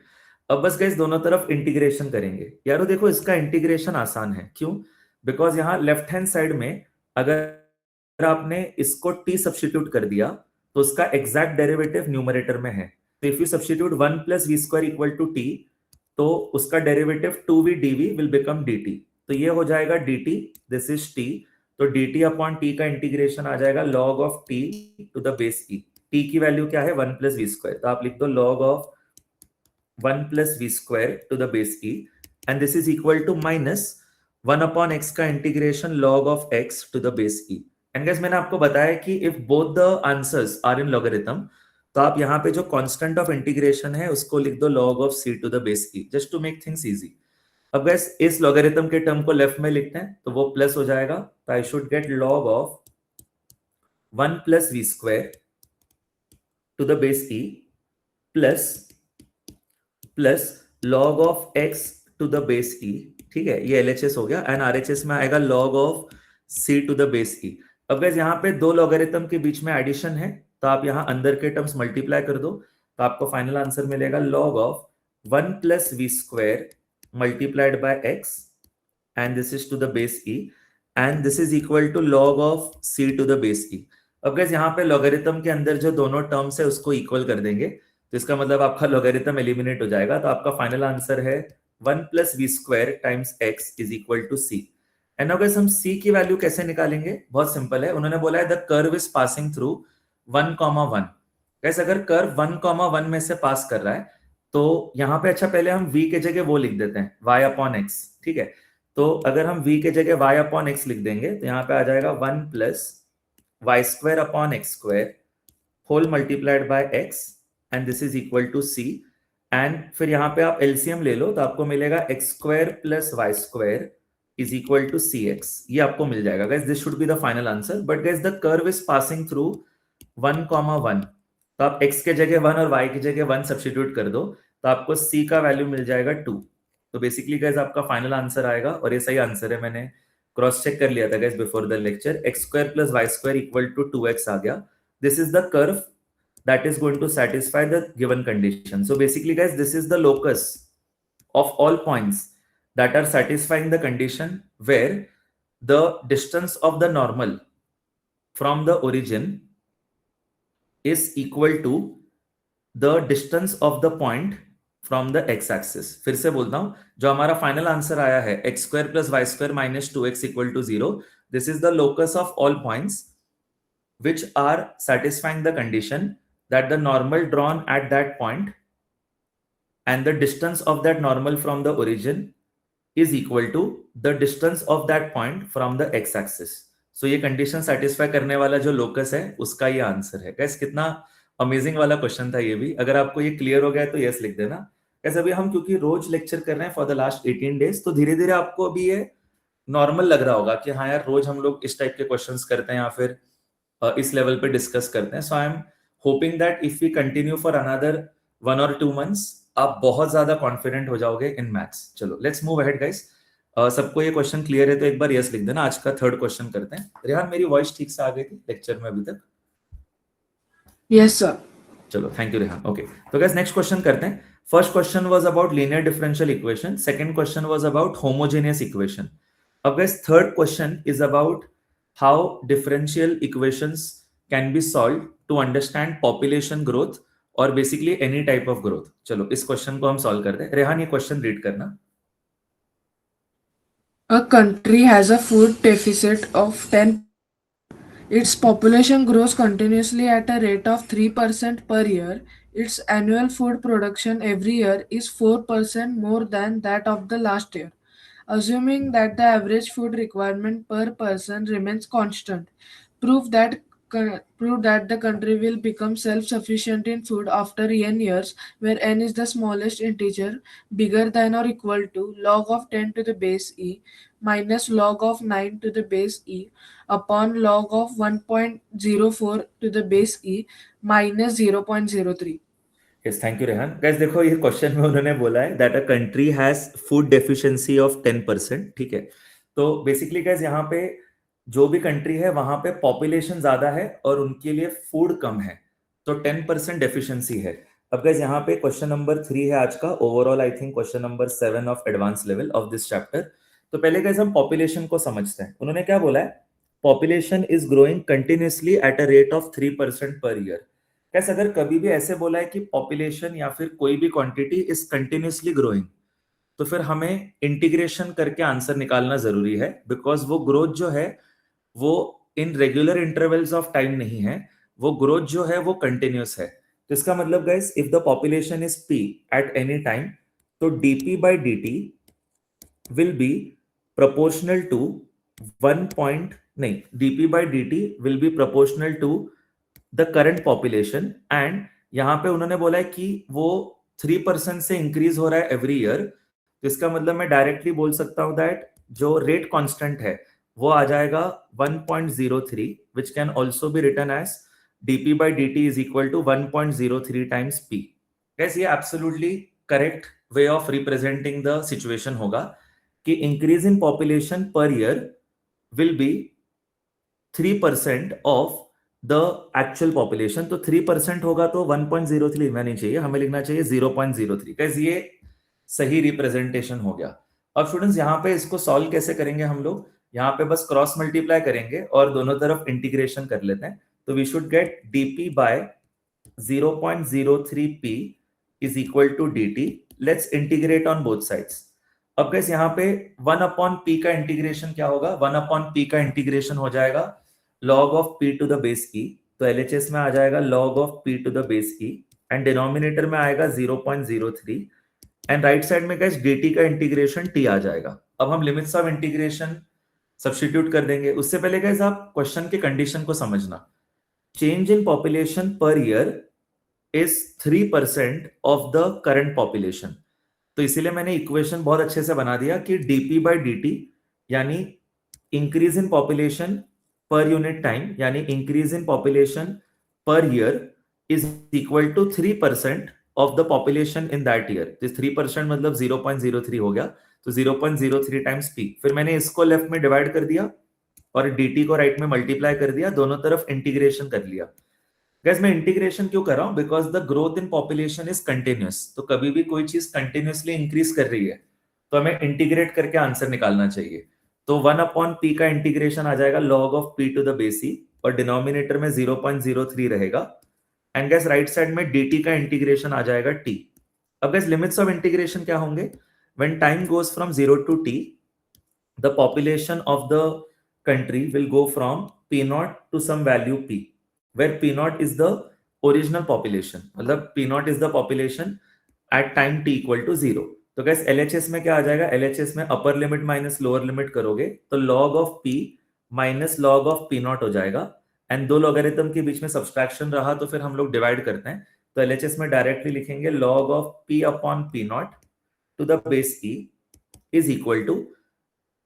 अब बस गाइस दोनों तरफ इंटीग्रेशन करेंगे. यारो देखो इसका इंटीग्रेशन आसान है. क्यों? बिकॉज यहाँ लेफ्ट हैंड साइड में अगर आपने इसको t सब्स्टिट्यूट कर दिया तो उसका एग्जैक्ट डेरिवेटिव न्यूमरेटर में है. तो if you substitute 1 plus v square equal to t, तो उसका derivative 2v dv will become dt. तो ये हो जाएगा dt, दिस इज t. तो dt अपॉन t का इंटीग्रेशन आ जाएगा log of t to the base e. t की वैल्यू क्या है? 1 प्लस वी स्क्वायर. तो आप लिख दो log of 1 plus v square to the base e, and this is equal to minus 1 upon x का integration log of x to the base e. And guys मैंने आपको बताया कि if both the answers are in logarithm, तो आप यहाँ पे जो कांस्टेंट ऑफ इंटीग्रेशन है उसको लिख दो log of c to the base e, just to make things easy. अब गैस इस लॉगरिथम के टर्म को लेफ्ट में लिखते हैं तो वो प्लस हो जाएगा. तो I should get log of 1 plus v square to the base e plus log of x to the base e. ठीक है, ये LHS हो गया. एंड RHS में आएगा log of c to the base e. अब गैस यहाँ पे दो लॉगरिथम के बीच में एडिशन है, तो आप यहाँ अंदर के टर्म्स मल्टीप्लाई कर दो, तो आपको फाइनल आंसर मिलेगा log of 1 plus v square multiplied by x, and this is to the base e, and this is equal to log of c to the base e. अब guys यहाँ पे logarithm के अंदर जो दोनों terms है उसको इक्वल कर देंगे, तो इसका मतलब आपका लॉगरिथम एलिमिनेट हो जाएगा. तो आपका फाइनल आंसर है 1 plus v square times x is equal to c. And now guys हम c की वैल्यू कैसे निकालेंगे? बहुत सिंपल है. उन्होंने बोला है the curve is passing through 1,1. Guys अगर कर्व 1,1 में से पास कर रहा है तो यहाँ पे अच्छा पहले हम v के जगह वो लिख देते हैं y अपॉन x. ठीक है, तो अगर हम v के जगह y अपॉन x लिख देंगे तो यहाँ पे आ जाएगा 1 plus y square upon x square whole multiplied by x, and this is equal to c. एंड फिर यहाँ पे आप एलसीएम ले लो तो आपको मिलेगा x square plus y square is equal to cx. ये आपको मिल जाएगा. Guys this should be the final answer. But guys the curve is passing through 1,1, तो आप x के जगह 1 और y की जगह 1 सब्स्टिट्यूट कर दो, तो आपको c का वैल्यू मिल जाएगा 2. तो बेसिकली गाइस आपका फाइनल आंसर आएगा, और ये सही आंसर है. मैंने क्रॉस चेक कर लिया था guys before the lecture. x square plus y square equal to 2x आ गया. This is the curve that is going to satisfy the given condition. So basically guys this is the locus of all points that are satisfying the condition where the distance of the normal from the origin is equal to the distance of the point from the x axis. फिर से बोलता हूं, जो हमारा final answer आया है x square plus y square minus 2x equal to 0, this is the locus of all points which are satisfying the condition that the normal drawn at that point and the distance of that normal from the origin is equal to the distance of that point from the x axis. सो ये condition satisfy करने वाला जो locus है उसका ये answer है. Guys कितना amazing वाला क्वेश्चन था ये भी. अगर आपको ये क्लियर हो गया तो यस लिख देना. गाइस अभी हम क्योंकि रोज लेक्चर कर रहे हैं फॉर द लास्ट 18 डेज, तो धीरे धीरे आपको अभी ये नॉर्मल लग रहा होगा कि हाँ यार रोज हम लोग इस टाइप के क्वेश्चंस करते हैं या फिर इस लेवल पे डिस्कस करते हैं. So I am hoping that if we continue for another 1 और 2 मंथ्स आप बहुत ज्यादा कॉन्फिडेंट हो जाओगे इन मैथ्स. चलो लेट्स मूव अहेड गाइस. सबको ये क्वेश्चन क्लियर है तो एक बार यस लिख देना. आज का थर्ड क्वेश्चन करते हैं. रेहान मेरी वॉइस ठीक से आ गई थी लेक्चर में अभी तक? Yes sir. चलो थैंक यू रेहान. ओके, तो गाइस नेक्स्ट क्वेश्चन करते हैं. First question was about linear differential equation, second question was about homogeneous equation. अब guys third question is about how differential equations can be solved to understand population growth और basically any type of growth. चलो इस question को हम solve करते हैं. रेहान ये question read करना. A country has a food deficit of 10. Its population grows continuously at a rate of 3% per year. Its annual food production every year is 4% more than that of the last year. Assuming that the average food requirement per person remains constant, prove that prove that the country will become self-sufficient in food after n years, where n is the smallest integer bigger than or equal to log of 10 to the base e minus log of 9 to the base e upon log of 1.04 to the base e minus 0.03. Yes thank you Rehan. Guys देखो ये question में उन्होंने बोला है that a country has food deficiency of 10%. ठीक है, तो basically guys यहाँ पे जो भी कंट्री है वहां पे पॉपुलेशन ज्यादा है और उनके लिए फूड कम है, तो 10% डेफिशिएंसी है। अब गाइस यहाँ पे क्वेश्चन नंबर 3 है आज का, overall I think question number 7 of advance level of this chapter. तो पहले गाइस हम पॉपुलेशन को समझते हैं। उन्होंने क्या बोला है, population is growing continuously eight a rate of 3% per year. कैसे अगर कभी भी ऐसे बोला है कि पॉपुलेशन या फिर कोई भी क्वांटिटी इज कंटिन्यूसली ग्रोइंग, तो फिर हमें इंटीग्रेशन करके आंसर निकालना जरूरी है, बिकॉज वो ग्रोथ जो है वो in regular intervals of time नहीं है, वो ग्रोथ जो है वो कंटिन्यूस है। तो इसका मतलब guys, if the population is P at any time, तो DP by D will be proportional to 1 point, नहीं, dp by dt will be proportional to the current population, and यहां पे उन्होंने बोला है कि वो 3% से इंक्रीज हो रहा है एवरी ईयर। तो इसका मतलब मैं डायरेक्टली बोल सकता हूं दैट जो रेट कांस्टेंट है वो आ जाएगा 1.03, which can also be written as dp by dt is equal to 1.03 times p। guys ये absolutely correct way of representing the situation होगा कि increase in population per year will be 3% of the actual population. तो 3% होगा तो 1.03 लिखना नहीं चाहिए, हमें लिखना चाहिए 0.03। कैसे ये सही रिप्रेजेंटेशन हो गया। अब स्टूडेंट्स यहाँ पे इसको सॉल्व कैसे करेंगे हम लोग, यहाँ पे बस क्रॉस मल्टीप्लाई करेंगे और दोनों तरफ इंटीग्रेशन कर लेते हैं। तो we should get dp by 0.03 p is equal to dt। Let's integrate on both sides. अब गाइस यहाँ पे 1 अपॉन p का इंटीग्रेशन क्या होगा, 1 अपॉन p का इंटीग्रेशन हो जाएगा log of p to the base e। तो LHS में आ जाएगा log of p to the base e, and denominator में आएगा 0.03, एंड राइट साइड में गाइस dt का इंटीग्रेशन t आ जाएगा। अब हम लिमिट्स ऑफ इंटीग्रेशन सब्स्टिट्यूट कर देंगे। उससे पहले गाइस आप क्वेश्चन के कंडीशन को समझना। Change in population per year is 3% of the current population. तो इसीलिए मैंने इक्वेशन बहुत अच्छे से बना दिया कि dp बाई dt यानी increase in population per unit time, यानी increase in population per year is equal to 3% of the population in that year. 3% मतलब 0.03 हो गया, तो 0.03 टाइम्स p। फिर मैंने इसको लेफ्ट में डिवाइड कर दिया और dt को राइट में मल्टीप्लाई कर दिया, दोनों तरफ इंटीग्रेशन कर लिया। गैस मैं इंटीग्रेशन क्यों कर रहा हूं, because the growth in population is continuous. तो कभी भी कोई चीज कंटिन्यूसली इंक्रीज कर रही है तो हमें इंटीग्रेट करके आंसर निकालना चाहिए। तो 1 अपॉन पी का इंटीग्रेशन आ जाएगा log of p to the base e, और डिनोमिनेटर में 0.03 रहेगा, एंड गैस राइट साइड में dt का इंटीग्रेशन आ जाएगा t। अब गैस लिमिट्स ऑफ इंटीग्रेशन क्या होंगे, when time goes from 0 to t, the population of the country will go from p naught to some value p, where p naught is the original population, मतलब p naught is the population at time t equal to 0। तो gas LHS में क्या आ जाएगा, LHS में upper limit minus lower limit करोगे तो log of p minus log of p naught हो जाएगा, एंड दो लॉगरिथम के बीच में सब्सट्रैक्शन रहा तो फिर हम लोग डिवाइड करते हैं। तो LHS में डायरेक्टली लिखेंगे log of p upon p naught to the base e is equal to,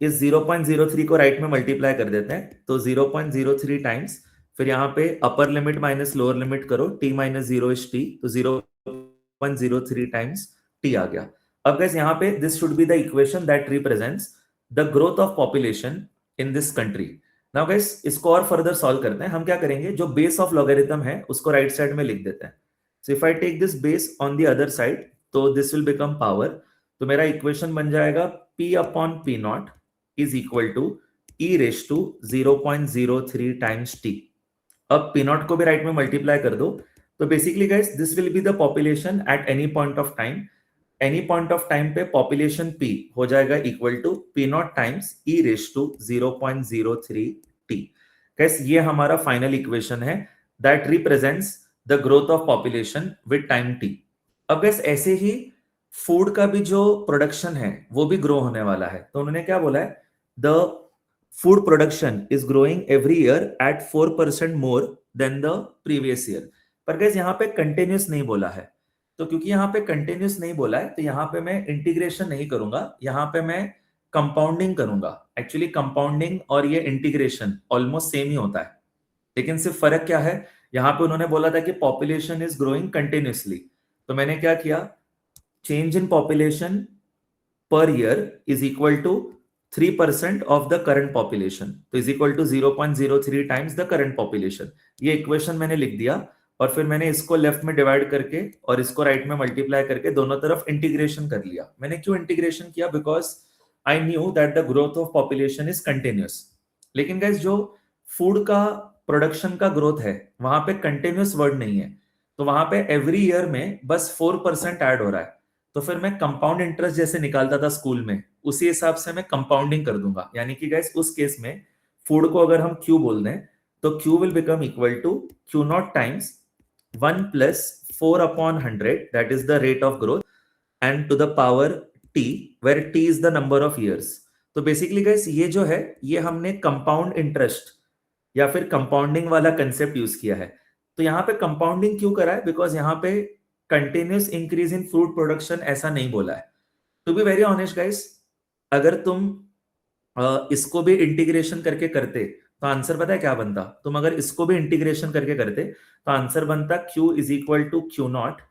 इस 0.03 को राइट में मल्टीप्लाई कर देते हैं, तो 0.03 टाइम्स, फिर यहाँ पे upper limit minus lower limit करो, t माइनस 0 इज t, तो 0.03 टाइम्स t आ गया। अब गाइस यहाँ पे this should be the equation that represents the growth of population in this country. Now guys इसको और फर्दर सॉल्व करते हैं। हम क्या करेंगे, जो बेस ऑफ लॉगरिथम है उसको राइट साइड में लिख देते हैं। So if I take this base on the other side, तो दिस विल बिकम पावर। तो मेरा इक्वेशन बन जाएगा p upon p naught is equal to e raised to 0.03 times t। अब p नॉट को भी राइट में मल्टीप्लाई कर दो, तो basically guys this will be the population at any point of time. Any point of time पे population p हो जाएगा equal to p naught times e raised to 0.03 t। Guys ये हमारा फाइनल इक्वेशन है that represents the growth of population with time t। अब guys ऐसे ही food का भी जो प्रोडक्शन है वो भी ग्रो होने वाला है। तो उन्होंने क्या बोला है, the food production is growing every year at 4% more than the previous year। पर गाइस यहाँ पे कंटिन्यूस नहीं बोला है, तो क्योंकि यहाँ पे कंटिन्यूस नहीं बोला है तो यहाँ पे मैं इंटीग्रेशन नहीं करूंगा, यहाँ पे मैं कंपाउंडिंग करूंगा। एक्चुअली कंपाउंडिंग और ये इंटीग्रेशन ऑलमोस्ट सेम ही होता है, लेकिन सिर्फ फर्क क्या है, यहाँ पे उन्होंने बोला था कि पॉपुलेशन इज ग्रोइंग कंटिन्यूसली, तो मैंने क्या किया, change in population per year is equal to 3% of the current population, तो is equal to 0.03 times the current population. ये इक्वेशन मैंने लिख दिया और फिर मैंने इसको लेफ्ट में डिवाइड करके और इसको राइट में मल्टीप्लाई करके दोनों तरफ इंटीग्रेशन कर लिया। मैंने क्यों इंटीग्रेशन किया? Because I knew that the growth of population is continuous. लेकिन गाइस जो फूड का प्रोडक्शन का ग्रोथ है वहां पे कंटिन्यूस वर्ड नहीं है, तो वहां पे एवरी ईयर में बस 4% ऐड हो रहा है। तो फिर मैं कंपाउंड इंटरेस्ट जैसे निकालता था स्कूल में, उसी हिसाब से मैं कंपाउंडिंग कर दूंगा। यानी कि गाइस उस केस में फूड को अगर हम क्यू बोल दें तो Q will become equal to Q naught times 1 plus 4/100, that is the rate of growth, and to the power t, where t is the number of years. तो basically guys ये जो है ये हमने कंपाउंड इंटरेस्ट या फिर compounding वाला concept use किया है। तो यहाँ पे कंपाउंडिंग क्यों करा है? बिकॉज यहाँ पे continuous increase in fruit production ऐसा नहीं बोला है। To be very honest guys, अगर तुम इसको भी इंटीग्रेशन करके करते तो आंसर पता है क्या बनता? तुम अगर इसको भी इंटीग्रेशन करके करते तो आंसर बनता Q is equal to Q naught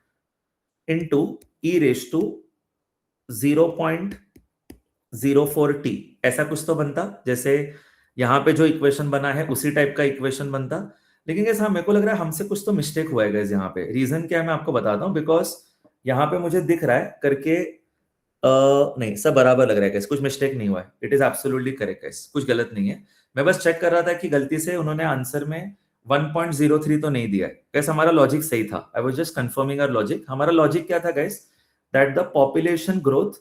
into e raise to 0.04t, ऐसा कुछ तो बनता। जैसे यहाँ पे जो इक्वेशन बना है उसी टाइप का इक्वेशन बनता। लेकिन कैसे हाँ, मेरे को लग रहा है हमसे कुछ तो मिस्टेक हुआ है गाइस यहाँ पे। रीजन क्या है मैं आपको बताता हूँ। बिकॉज यहाँ पे मुझे दिख रहा है करके नहीं, सब बराबर लग रहा है गाइस, कुछ मिस्टेक नहीं हुआ है। It is absolutely correct guys, कुछ गलत नहीं है। मैं बस चेक कर रहा था कि गलती से उन्होंने आंसर में 1.03 तो नहीं दिया है गाइस। हमारा लॉजिक सही था, I was just confirming our logic. हमारा लॉजिक क्या था guys? That the population growth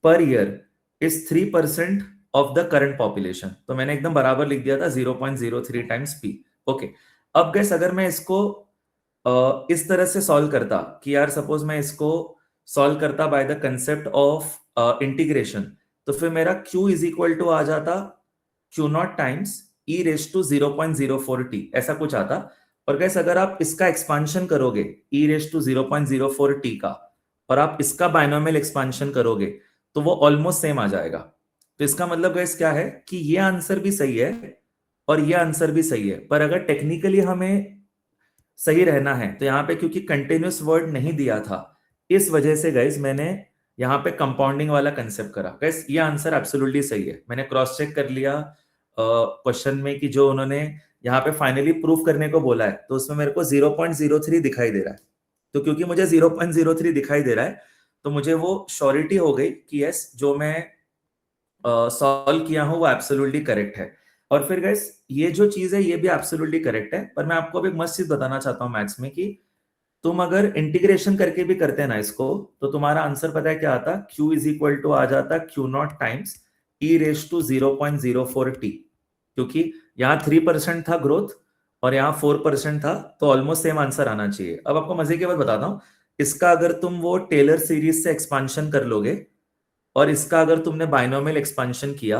per year is 3% of the current population. तो मैंने एकदम बराबर लिख दिया था 0.03 टाइम्स पी। ओके, अब गाइस अगर मैं इसको इस तरह से सॉल्व करता कि यार सपोज मैं इसको सॉल्व करता by the concept of integration, तो फिर मेरा Q इज इक्वल टू आ जाता Q naught times e raise to 0.04t, ऐसा कुछ आता। और गैस अगर आप इसका एक्सपांशन करोगे ई रेस टू 0.04t का, और आप इसका बाइनोमियल एक्सपांशन करोगे तो वो ऑलमोस्ट सेम आ जाएगा। तो इसका मतलब गैस क्या है कि ये आंसर भी सही है और ये आंसर भी सही है। पर अगर टेक्निकली हमें सही रहना है तो यहाँ पे क्योंकि कंटिन्यूस वर्ड नहीं दिया था, इस वजह से गाइस मैंने यहाँ पे कंपाउंडिंग वाला कंसेप्ट करा। गाइस ये आंसर एब्सोल्युटली सही है। मैंने क्रॉस चेक कर लिया क्वेश्चन में कि जो उन्होंने यहाँ पे फाइनली प्रूफ करने को बोला है तो उसमें मेरे को 0.03 दिखाई दे रहा है। तो क्योंकि मुझे 0.03 दिखाई दे रहा है तो मुझे वो श्योरिटी हो गई कि यस जो मैं सॉल्व किया हूं वो एब्सोल्युटली करेक्ट है। और फिर गाइस ये जो चीज है ये भी एब्सोल्युटली करेक्ट है। पर मैं आपको अब एक मस्त चीज बताना चाहता हूँ मैथ्स में कि तुम अगर इंटीग्रेशन करके भी करते ना इसको तो तुम्हारा आंसर पता है क्या आता? Q इज इक्वल टू आ जाता Q naught times e raise to 0.04t, क्योंकि यहाँ 3% था ग्रोथ और यहाँ 4% था, तो ऑलमोस्ट सेम आंसर आना चाहिए। अब आपको मजे की बात बताता हूँ, इसका अगर तुम वो टेलर सीरीज से एक्सपांशन कर लोगे और इसका अगर तुमने बाइनोमियल एक्सपांशन किया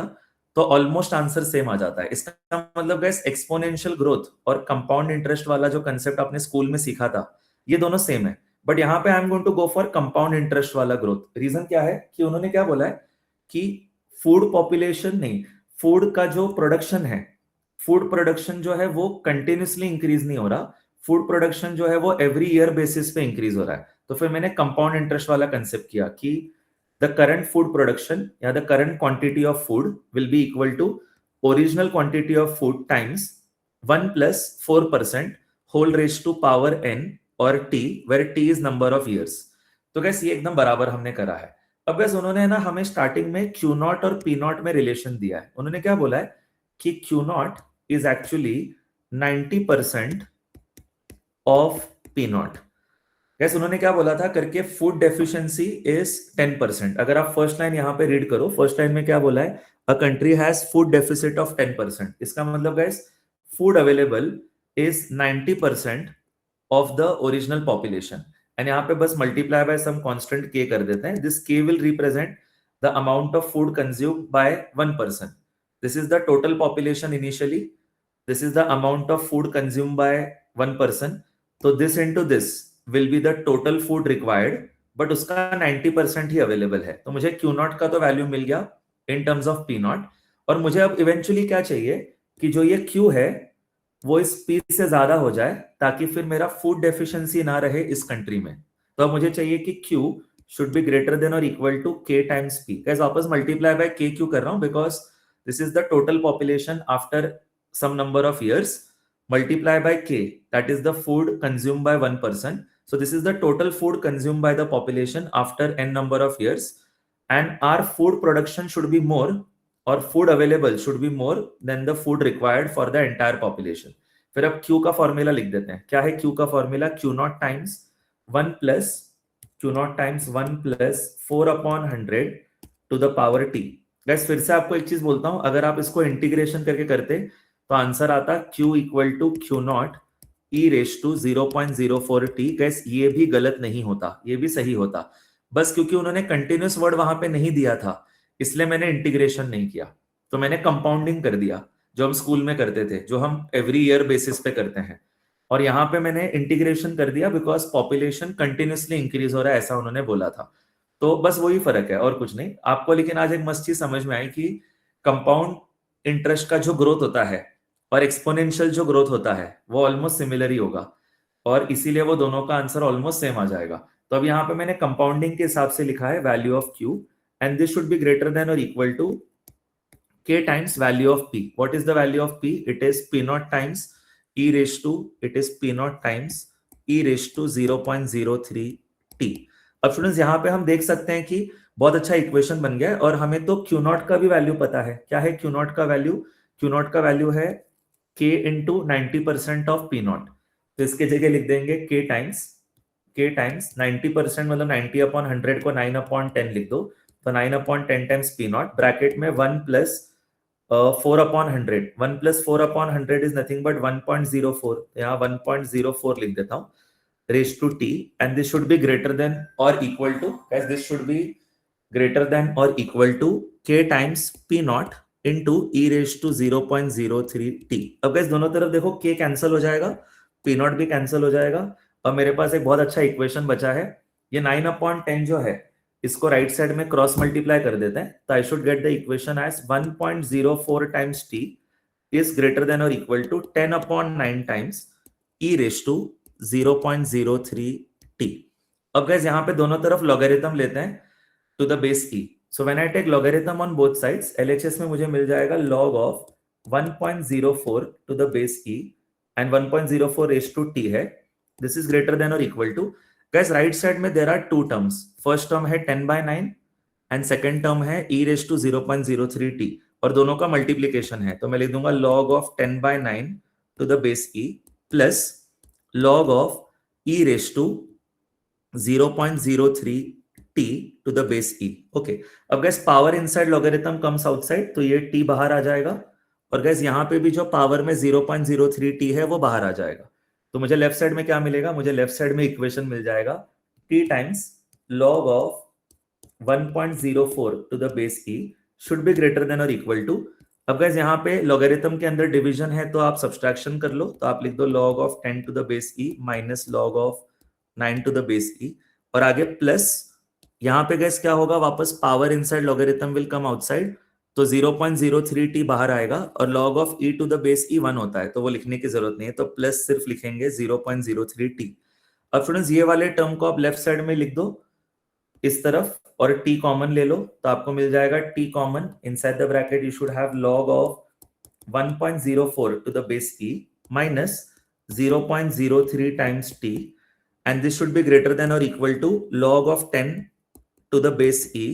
तो ऑलमोस्ट आंसर सेम आ जाता है। इसका मतलब गाइस एक्सपोनेंशियल ग्रोथ और कंपाउंड इंटरेस्ट वाला जो कंसेप्ट आपने स्कूल में सीखा था ये दोनों सेम है। बट यहाँ पे I am going to go for compound interest वाला ग्रोथ। रीजन क्या है कि उन्होंने क्या बोला है कि फूड पॉपुलेशन नहीं, फूड का जो प्रोडक्शन है, फूड प्रोडक्शन जो है वो कंटिन्यूसली इंक्रीज नहीं हो रहा, फूड प्रोडक्शन जो है वो एवरी ईयर बेसिस पे इंक्रीज हो रहा है। तो फिर मैंने कंपाउंड इंटरेस्ट वाला कंसेप्ट किया कि the current food production या the current quantity of food will be equal to original quantity of food times 1 plus 4% whole raised to power n or t, where t is number of years। तो guys ये एकदम बराबर हमने करा है। अब gas उन्होंने ना हमें स्टार्टिंग में Q नॉट और P नॉट में रिलेशन दिया है। उन्होंने क्या बोला है कि Q not is actually 90% of P not. Gas उन्होंने क्या बोला था करके फूड डेफिशिएंसी इज 10%। अगर आप फर्स्ट लाइन यहाँ पे रीड करो, फर्स्ट लाइन में क्या बोला है? A country has food deficit of 10%। इसका मतलब guys food available is 90% of the original population. And यहाँ पे बस multiply by some constant k कर देते हैं। This k will represent the amount of food consumed by 1%। This is the total population initially, this is the amount of food consumed by 1%। तो this into this will be the total food required, but उसका 90% ही available है। तो मुझे Q not का तो value मिल गया in terms of P not, और मुझे अब इवेंचुअली क्या चाहिए कि जो ये Q है वो इस P से ज्यादा हो जाए ताकि फिर मेरा फूड डेफिशिएंसी ना रहे इस कंट्री में। तो अब मुझे चाहिए कि Q should be greater than or equal to k times p. Guys, वापस multiply by k क्यों कर रहा हूं? Because this is the total population after some number of years. Multiply by k, that is the food consumed by one person. So this is the total food consumed by the population after n number of years, and our food production should be more, or food available should be more than the food required for the entire population. फिर अब Q का formula लिख देते हैं. क्या है Q का formula? Q naught times 1 plus Q naught times 1 plus 4 upon 100 to the power t. Guys फिर से आपको एक चीज बोलता हूं, अगर आप इसको इंटीग्रेशन करके करते तो आंसर आता Q equal to Q naught e raise to 0.04 t. Guys ये भी गलत नहीं होता, ये भी सही होता, बस क्योंकि उन्होंने कंटिन्यूस वर्ड वहां पे नहीं दिया था इसलिए मैंने इंटीग्रेशन नहीं किया, तो मैंने कंपाउंडिंग कर दिया जो हम स्कूल में करते थे, जो हम एवरी ईयर बेसिस पे करते हैं, और यहाँ पे मैंने इंटीग्रेशन कर दिया बिकॉज पॉपुलेशन कंटिन्यूसली इंक्रीज हो रहा है, ऐसा उन्होंने बोला था. तो बस वही फर्क है और कुछ नहीं आपको. लेकिन आज एक मस्त चीज समझ में आई कि कंपाउंड इंटरेस्ट का जो ग्रोथ होता है और एक्सपोनेंशियल जो ग्रोथ होता है वो ऑलमोस्ट सिमिलर ही होगा, और इसीलिए वो दोनों का आंसर ऑलमोस्ट सेम आ जाएगा. तो अब यहाँ पे मैंने कंपाउंडिंग के हिसाब से लिखा है value of Q, and this should be greater than or equal to k times value of p. What is the value of p? It is p naught times e raised to, it is p naught times e raised to 0.03 t. अब students यहाँ पे हम देख सकते हैं कि बहुत अच्छा इक्वेशन बन गया है, और हमें तो Q नॉट का भी वैल्यू पता है. क्या है Q नॉट का वैल्यू? Q नॉट का वैल्यू है k into 90% of p not. तो इसके जगह लिख देंगे k टाइम्स 90%, मतलब 90 अपॉन 100 को 9 अपॉन 10 लिख दो, तो 9 upon 10 times P not, bracket में 1 plus 4 upon 100. 1 plus 4 upon 100 is nothing but 1.04. यहाँ 1.04 लिख देता हूँ, raise to T, and this should be greater than और equal to, guys this should be greater than और equal to k times P not into E raise to 0.03 T. अब गाइस दोनों तरफ देखो k कैंसिल हो जाएगा, पी नॉट भी कैंसिल हो जाएगा, और मेरे पास एक बहुत अच्छा इक्वेशन बचा है. ये 9 अपॉन 10 जो है इसको राइट साइड में क्रॉस मल्टीप्लाई कर देते हैं, तो I should get the equation as 1.04 times t is greater than और equal to 10 upon 9 times e raise to 0.03 t. अब गाइस यहाँ पे दोनों तरफ लॉगरिथम लेते हैं to the base e. So when I take logarithm on both sides, LHS में मुझे मिल जाएगा log of 1.04 to the base e, and 1.04 raise to t है. दिस इज ग्रेटर देन और equal to, guys right side में there are two terms. First term है 10/9 and second term है e raise to 0.03 t, और दोनों का multiplication है, तो मैं लिख दूंगा log of 10/9 to the base e plus log of e raise to 0.03 t to the base e. Okay, अब guys power inside logarithm comes outside, तो ये t बाहर आ जाएगा, और गाइस यहाँ पे भी जो पावर में 0.03 t है वो बाहर आ जाएगा. तो मुझे लेफ्ट साइड में क्या मिलेगा? मुझे लेफ्ट साइड में इक्वेशन मिल जाएगा t times log of 1.04 to the base e should be greater than और इक्वल टू. अब गाइस यहाँ पे लॉगरिथम के अंदर डिवीजन है तो आप सब्सट्रैक्शन कर लो, तो आप लिख दो log of 10 to the base e minus log of 9 to the base e, और आगे प्लस यहाँ पे गाइस क्या होगा, वापस power inside logarithm will come outside, तो 0.03 t बाहर आएगा, और log of e to the base e 1 होता है, तो वो लिखने की जरूरत नहीं है, तो प्लस सिर्फ लिखेंगे 0.03 t. अब स्टूडेंट्स ये वाले टर्म को आप लेफ्ट साइड में लिख दो इस तरफ, और t कॉमन ले लो, तो आपको मिल जाएगा t common inside the bracket you should have log of 1.04 to the base e minus 0.03 times t, and this should be greater than और equal to log of 10 to the base e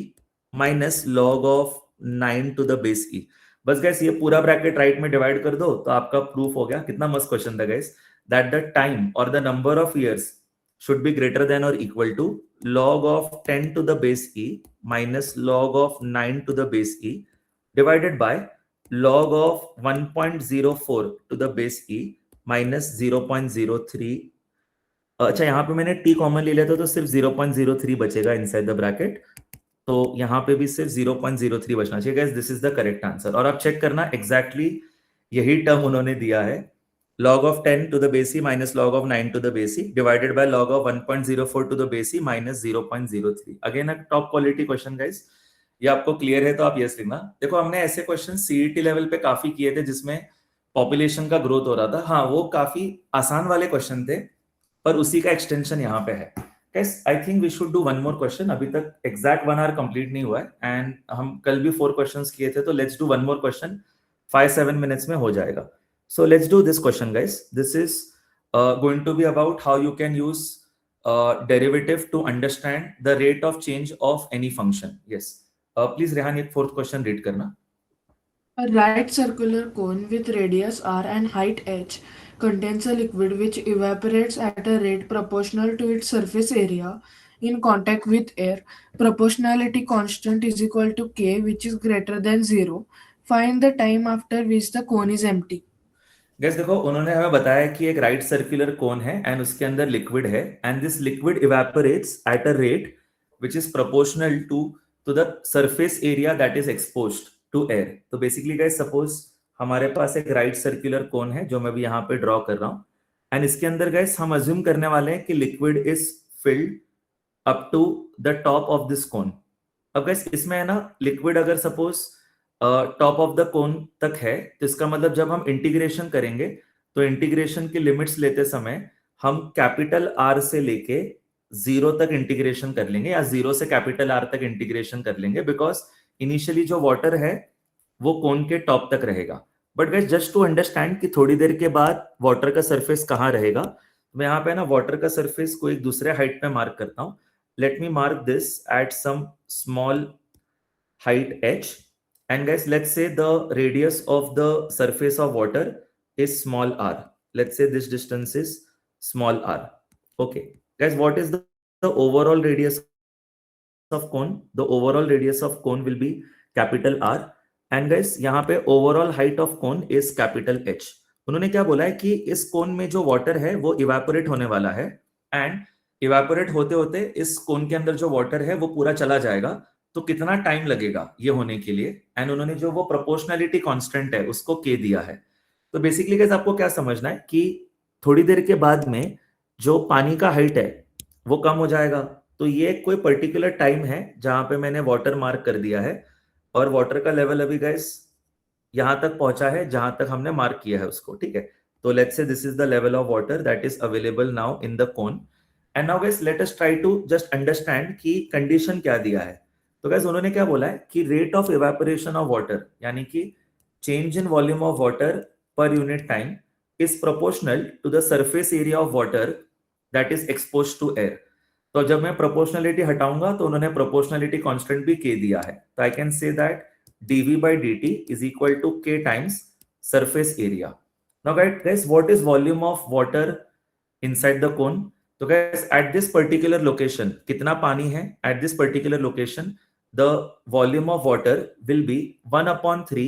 minus log of 9 to the base e. बस guys ये पूरा bracket right में divide कर दो तो आपका proof हो गया. कितना मस्त क्वेश्चन था गाइस, दैट द टाइम और the number of years should be greater than or equal to log of 10 to the base e minus log of 9 to the base e divided by log of 1.04 to the base e minus 0.03. अच्छा यहाँ पे मैंने t common ले लिया था तो सिर्फ 0.03 बचेगा इनसाइड द ब्रैकेट, तो यहाँ पे भी सिर्फ 0.03 बचना चाहिए. Guys this is the correct answer, और आप चेक करना एग्जैक्टली यही टर्म उन्होंने दिया है, log of 10 to the base e minus log of 9 to the base e divided by log of 1.04 to the base e minus 0.03. Again top quality question guys, ये आपको clear है तो आप यस लिखना. देखो हमने ऐसे क्वेश्चन सीईटी लेवल पे काफी किए थे जिसमें पॉपुलेशन का ग्रोथ हो रहा था. हाँ वो काफी आसान वाले क्वेश्चन थे, पर उसी का एक्सटेंशन यहाँ पे है. Guys, I think we should do one more question. अभी तक exact 1 hour complete नहीं हुआ है, and हम कल भी 4 questions किए थे, तो let's do one more question. 5-7 minutes में हो जाएगा. So let's do this question, guys. This is going to be about how you can use derivative to understand the rate of change of any function. Yes. Please, Rehan, एक fourth question read करना. A right circular cone with radius r and height h contains a liquid which evaporates at a rate proportional to its surface area in contact with air. Proportionality constant is equal to k, which is greater than 0. Find the time after which the cone is empty. Gas देखो, उन्होंने हमें बताया कि एक right circular cone है and उसके अंदर liquid है, and this liquid evaporates at a rate which is proportional to the surface area that is exposed to air. तो बेसिकली गाइस, सपोज हमारे पास एक राइट सर्कुलर कोन है जो मैं भी यहाँ पे ड्रॉ कर रहा हूँ, एंड इसके अंदर गाइस हम अज्यूम करने वाले हैं कि liquid is filled up to the top of this cone. अब गाइस इसमें है ना, लिक्विड अगर suppose top of the cone तक है, तो इसका मतलब जब हम इंटीग्रेशन करेंगे तो इंटीग्रेशन की लिमिट्स लेते समय हम कैपिटल आर से लेके 0 तक इंटीग्रेशन कर लेंगे, या 0 से कैपिटल आर तक इंटीग्रेशन कर लेंगे, बिकॉज इनिशियली जो वाटर है वो कोन के टॉप तक रहेगा. But guys, just to understand कि थोड़ी देर के बाद वाटर का सरफेस कहाँ रहेगा, मैं यहाँ पे ना वाटर का सरफेस को एक दूसरे हाइट पे मार्क करता हूँ. Let me mark this at some small height h, and guys, let's say the radius of the surface of water is small r. Let's say this distance is small r. Okay guys, what is the overall radius of cone? The overall radius of cone will be capital R, and guys यहाँ पे overall height of cone is capital H. उन्होंने क्या बोला है कि इस कोन में जो वाटर है वो इवेपोरेट होने वाला है, एंड इवेपोरेट होते होते इस कोन के अंदर जो वाटर है वो पूरा चला जाएगा. तो कितना टाइम लगेगा ये होने के लिए, एंड उन्होंने जो वो प्रोपोर्शनलिटी कांस्टेंट है उसको के दिया है. तो बेसिकली गाइस, आपको क्या समझना है कि थोड़ी देर के बाद में जो पानी का हाइट है वो कम हो जाएगा. तो ये कोई पर्टिकुलर टाइम है जहां पे मैंने वाटर मार्क कर दिया है, और वाटर का लेवल अभी गाइस यहां तक पहुंचा है जहां तक हमने मार्क किया है उसको. ठीक है, तो let's say this is the level of water that is available now in the cone. And now guys, let us try to just understand कि कंडीशन क्या दिया है. तो गाइस, उन्होंने क्या बोला है कि rate of evaporation of water, यानी कि change in volume of water per unit time, is proportional to the surface area of water that is exposed to air. तो जब मैं प्रोपोर्शनलिटी हटाऊंगा तो उन्होंने प्रोपोर्शनलिटी कांस्टेंट भी के दिया है. तो I can say that dv by dt is equal to k times surface area. Now guys, what is volume of water inside the cone? तो guys, at this particular location कितना पानी है? At this particular location the volume of water will be 1/3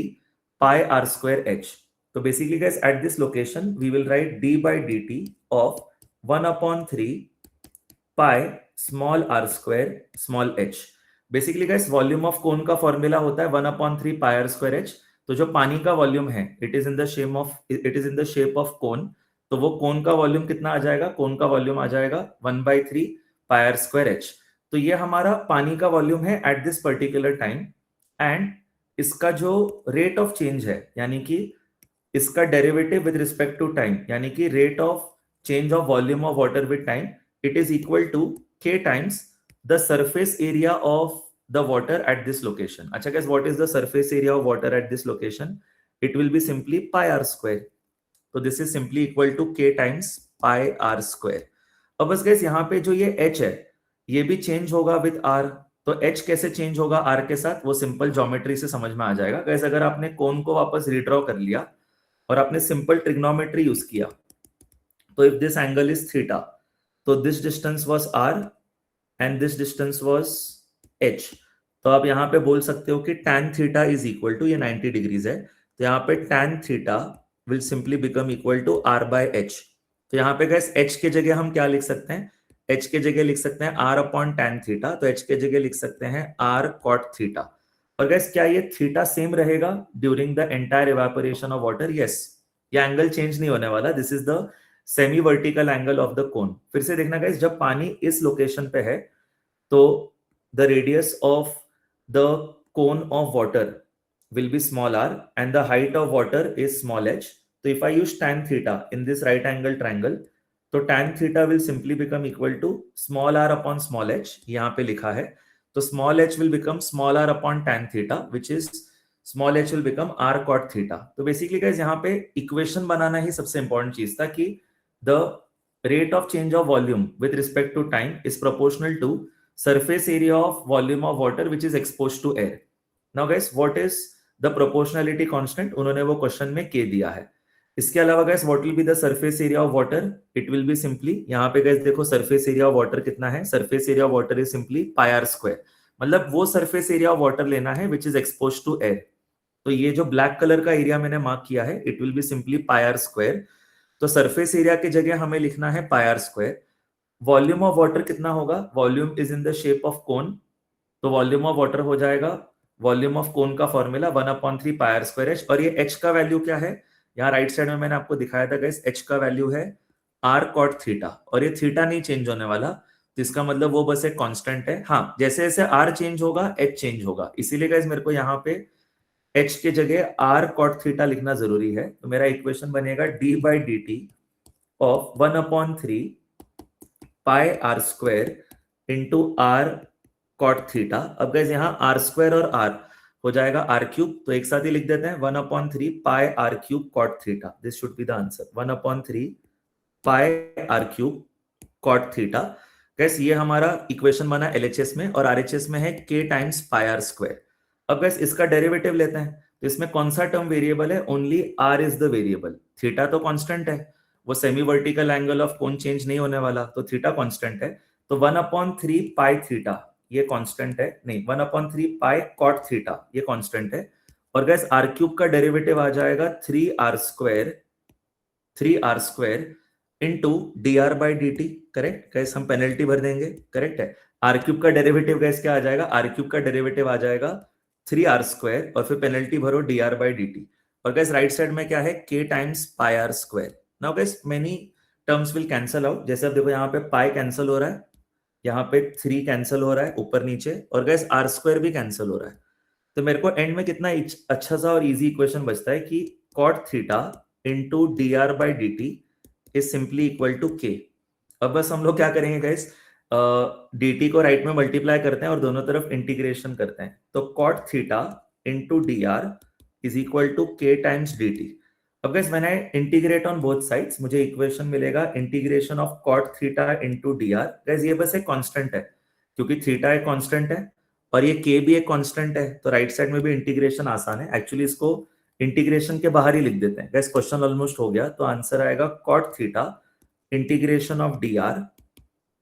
pi r square h. तो basically guys, at this location we will write d by dt of 1/3 pi small r square small h. Basically guys, volume of cone का formula होता है 1/3 pi are square H. तो जो पानी का volume है it is in the shape of cone. तो वो कोन का वॉल्यूम कितना आ जाएगा? कोन का वॉल्यूम आ जाएगा 1/3 पाई आर स्क्वायर एच. तो ये हमारा पानी का वॉल्यूम है at this particular time, and इसका जो रेट ऑफ चेंज है, यानी कि इसका derivative with respect to time, यानी कि rate of change of volume of water with time, it is equal to k times the surface area of the water at this location. अच्छा guys, what is the surface area of water at this location? It will be simply pi r square. तो this is simply equal to k times pi r square. अब बस guys, यहाँ पे जो ये h है ये भी चेंज होगा विद r. तो h कैसे चेंज होगा r के साथ, वो सिंपल ज्योमेट्री से समझ में आ जाएगा. guys, अगर आपने कोन को वापस रिड्रॉ कर लिया और आपने सिंपल ट्रिग्नोमेट्री यूज किया, तो if this angle is theta, तो this distance was r and this distance was h. तो आप यहाँ पे बोल सकते हो कि tan theta is equal to, ये 90 डिग्रीज है, तो यहाँ पे tan theta will simply become equal to r by h. तो यहाँ पे guys, h के जगह हम क्या लिख सकते हैं? h के जगह लिख सकते हैं r upon tan theta. तो h के जगह लिख सकते हैं r cot theta. और guys, क्या ये थीटा सेम रहेगा during the entire evaporation of water? Yes, ये एंगल चेंज नहीं होने वाला. This is the semi vertical angle of the कोन. फिर से देखना गाइस, जब पानी इस लोकेशन पे है तो the radius of the cone of water will be small r and the height of water is small h. तो if I use tan theta in this right angle triangle, तो tan theta will simply become equal to small r upon small h, यहाँ पे लिखा है, तो small h will become small r upon tan theta which is small h will become r cot theta. तो basically guys यहाँ पे equation बनाना ही सबसे important चीज था कि the rate of change of volume with respect to time is proportional to surface area of volume of water which is exposed to air. Now guys, what is the proportionality constant? उन्होंने वो question में k दिया है। इसके अलावा guys, what will be the surface area of water? It will be simply, यहाँ पे guys देखो surface area of water कितना है? Surface area of water is simply pi r square. मतलब वो surface area of water लेना है which is exposed to air. तो ये जो ब्लैक कलर का एरिया मैंने मार्क किया है, it will be simply pi r square. तो सरफेस एरिया की जगह हमें लिखना है pi are square. Volume of water कितना होगा? Volume is in the shape of cone, तो वॉल्यूम ऑफ वाटर हो जाएगा, वॉल्यूम ऑफ कोन का formula 1/3 pi are square h. और ये एच का वैल्यू क्या है? यहाँ राइट साइड में मैंने आपको दिखाया था गाइस, एच का वैल्यू है आर कॉट थीटा, और ये थीटा नहीं चेंज होने वाला, तो इसका मतलब वो बस एक कांस्टेंट है। हाँ, जैसे जैसे आर चेंज होगा एच चेंज होगा, इसीलिए गाइस मेरे को यहाँ पे h के जगह r cot थीटा लिखना जरूरी है। तो मेरा इक्वेशन बनेगा d by d t of 1/3 pi are square into r cot theta. अब गाइस यहाँ आर स्क्वायर और आर हो जाएगा आर क्यूब, तो एक साथ ही लिख देते हैं 1/3 pi R cube cot theta. This should be the answer, 1/3 pi R cube cot theta. Guys ये हमारा इक्वेशन बना एलएचएस में, और आरएचएस में है k times pi are square. अब गाइस इसका डेरिवेटिव लेते हैं, तो इसमें कौन सा टर्म वेरिएबल है? Only r is the variable, theta तो कांस्टेंट है, वो semi vertical angle of cone change नहीं होने वाला, तो थीटा कांस्टेंट है। तो 1/3 पाई थीटा ये कांस्टेंट है, नहीं 1/3 पाई कॉट थीटा ये कांस्टेंट है। और गाइस आर क्यूब का डेरिवेटिव आ जाएगा 3r square into d r by d t. Correct guys, हम पेनल्टी भर देंगे, करेक्ट है। आर क्यूब का डेरिवेटिव गाइस क्या आ जाएगा? आर क्यूब का डेरिवेटिव आ जाएगा 3r स्क्वायर और फिर पेनल्टी भरो d r by d t. और गाइस राइट साइड में क्या है? k times pi are square. Now guys many terms will cancel out, जैसे अब देखो यहाँ पे पाई कैंसल हो रहा है, यहाँ पे 3 कैंसल हो रहा है ऊपर नीचे, और गाइस आर स्क्वायर भी कैंसल हो रहा है। तो मेरे को एंड में कितना अच्छा सा और इजी इक्वेशन बचता है कि cot theta into d r by d t is simply equal to k। अब बस हम लोग क्या करेंगे गाइस, dt को राइट में मल्टीप्लाई करते हैं और दोनों तरफ इंटीग्रेशन करते हैं, तो cot theta into d r is equal to k times dt। अब गाइस मैंने इंटीग्रेट ऑन बोथ साइड्स, मुझे इक्वेशन मिलेगा integration of cot theta into d r. Guys ये बस एक कांस्टेंट है, क्योंकि थीटा एक कांस्टेंट है और ये k भी एक कांस्टेंट है, तो राइट साइड में भी इंटीग्रेशन आसान है। एक्चुअली इसको इंटीग्रेशन के बाहर ही लिख देते हैं गाइस, क्वेश्चन ऑलमोस्ट हो गया। तो आंसर आएगा cot theta integration of d r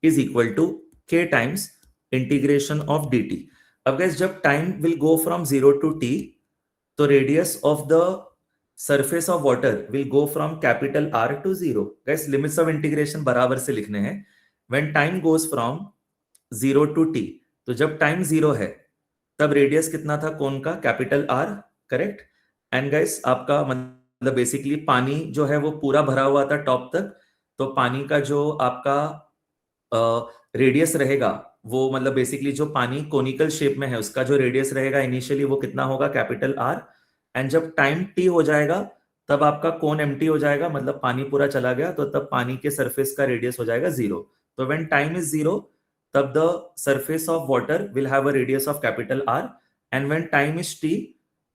is equal to k times integration of dt। अब गाइस जब time will go from 0 to t, तो radius of the surface of water will go from capital R to 0। Guys limits of integration बराबर से लिखने हैं। When time goes from 0 to t, तो जब time 0 है तब रेडियस कितना था कोन का? Capital R, correct. And guys आपका मतलब बेसिकली पानी जो है वो पूरा भरा हुआ था टॉप तक, तो पानी का जो आपका रेडियस रहेगा वो मतलब बेसिकली जो पानी कोनिकल शेप में है उसका जो रेडियस रहेगा इनिशियली वो कितना होगा? Capital R। एंड जब टाइम t हो जाएगा तब आपका कोन एम्प्टी हो जाएगा, मतलब पानी पूरा चला गया, तो तब पानी के सरफेस का रेडियस हो जाएगा 0। तो व्हेन टाइम इज 0 तब the surface of water will have a radius of capital R, and when time is t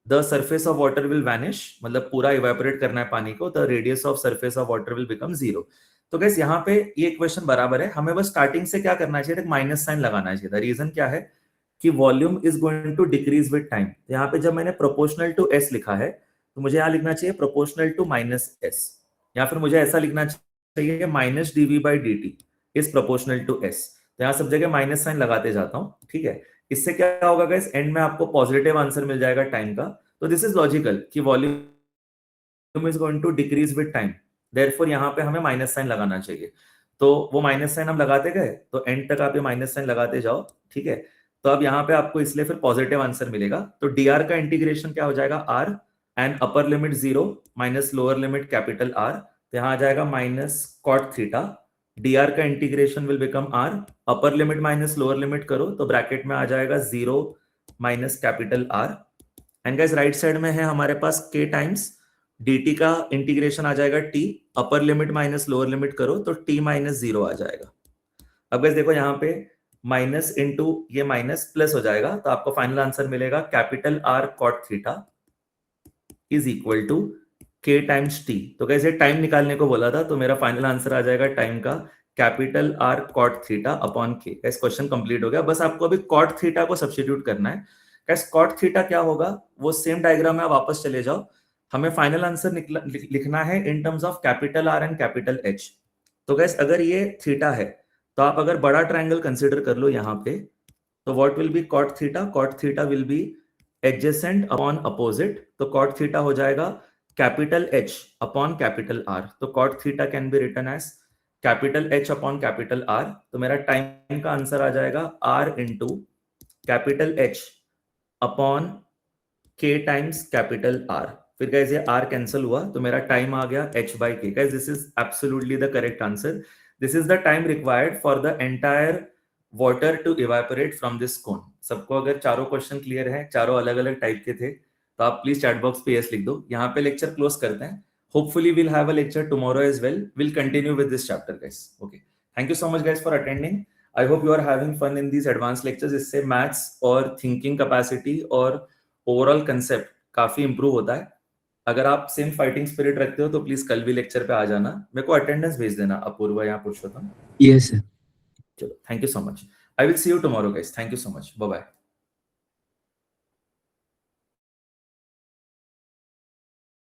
the surface of water will vanish, मतलब पूरा इवेपोरेट करना है पानी को, the radius of surface of water will become 0। तो guys यहाँ पे ये इक्वेशन बराबर है, हमें बस स्टार्टिंग से क्या करना चाहिए? माइनस साइन लगाना चाहिए था। रीजन क्या है कि volume is going to decrease with time. यहाँ पे जब मैंने प्रोपोर्शनल टू s लिखा है, तो मुझे यहाँ लिखना चाहिए प्रोपोर्शनल टू माइनस s, या फिर मुझे ऐसा लिखना चाहिए minus dv by dt is proportional to s। तो यहाँ सब जगह माइनस साइन लगाते जाता हूँ, ठीक है। इससे क्या होगा गाइस, एंड में आपको पॉजिटिव आंसर मिल जाएगा टाइम का। तो दिस इज लॉजिकल कि volume is going to decrease with time, therefore यहाँ पे हमें माइनस साइन लगाना चाहिए। तो वो माइनस साइन हम लगाते गए, तो एंड तक आप ये माइनस साइन लगाते जाओ, ठीक है। तो अब यहाँ पे आपको इसलिए फिर पॉजिटिव आंसर मिलेगा। तो dr का इंटीग्रेशन क्या हो जाएगा? r and upper limit 0 minus lower limit capital R, तो यहाँ आ जाएगा माइनस कॉट थीटा। dr का integration will become r, upper limit minus lower limit करो तो ब्रैकेट में आ जाएगा 0 minus capital R। And guys right side में है हमारे पास k टाइम्स dt का इंटीग्रेशन आ जाएगा t, upper limit minus lower limit करो तो t माइनस 0 आ जाएगा। अब गाइस देखो यहाँ पे माइनस इंटू ये माइनस प्लस हो जाएगा, तो आपको फाइनल आंसर मिलेगा capital R cot theta is equal to k times t। तो कैसे टाइम निकालने को बोला था, तो मेरा फाइनल आंसर आ जाएगा टाइम का capital R cot theta upon k। कैसे क्वेश्चन कंप्लीट हो गया, बस आपको अभी cot थीटा को सब्स्टिट्यूट करना है। कैसे cot थीटा क्या होगा, वो सेम डायग्राम में वापस चले जाओ, हमें फाइनल आंसर लिखना है in terms of capital R and capital H। तो गैस अगर ये थीटा है तो आप अगर बड़ा ट्रायंगल कंसीडर कर लो यहाँ पे, तो what will be cot theta, cot theta will be adjacent upon opposite, तो cot थीटा हो जाएगा capital H upon capital R। तो cot theta can be written as capital H upon capital R। तो मेरा टाइम का answer आ जाएगा R into capital H upon k times capital R। फिर गाइस ये R कैंसिल हुआ तो मेरा टाइम आ गया h by k। Guys this is absolutely the correct answer. This is the time required for the entire water to evaporate from this cone. सबको अगर चारों क्वेश्चन क्लियर है, चारों अलग अलग टाइप के थे, तो आप प्लीज चैट बॉक्स पे यस लिख दो। यहाँ पे लेक्चर क्लोज करते हैं। Hopefully will have a lecture tomorrow as well. Will continue with this chapter guys. Okay, thank you so much guys for attending. I hope you are having fun in these advance lectures. इससे maths और thinking capacity और overall concept काफी improve होता है। अगर आप same fighting spirit रखते हो तो प्लीज कल भी लेक्चर पे आ जाना, मेरे को अटेंडेंस भेज देना अपूर्व या पुरुषोत्तम। Yes sir. चलो, thank you so much. I will see you tomorrow guys. Thank you so much, bye bye.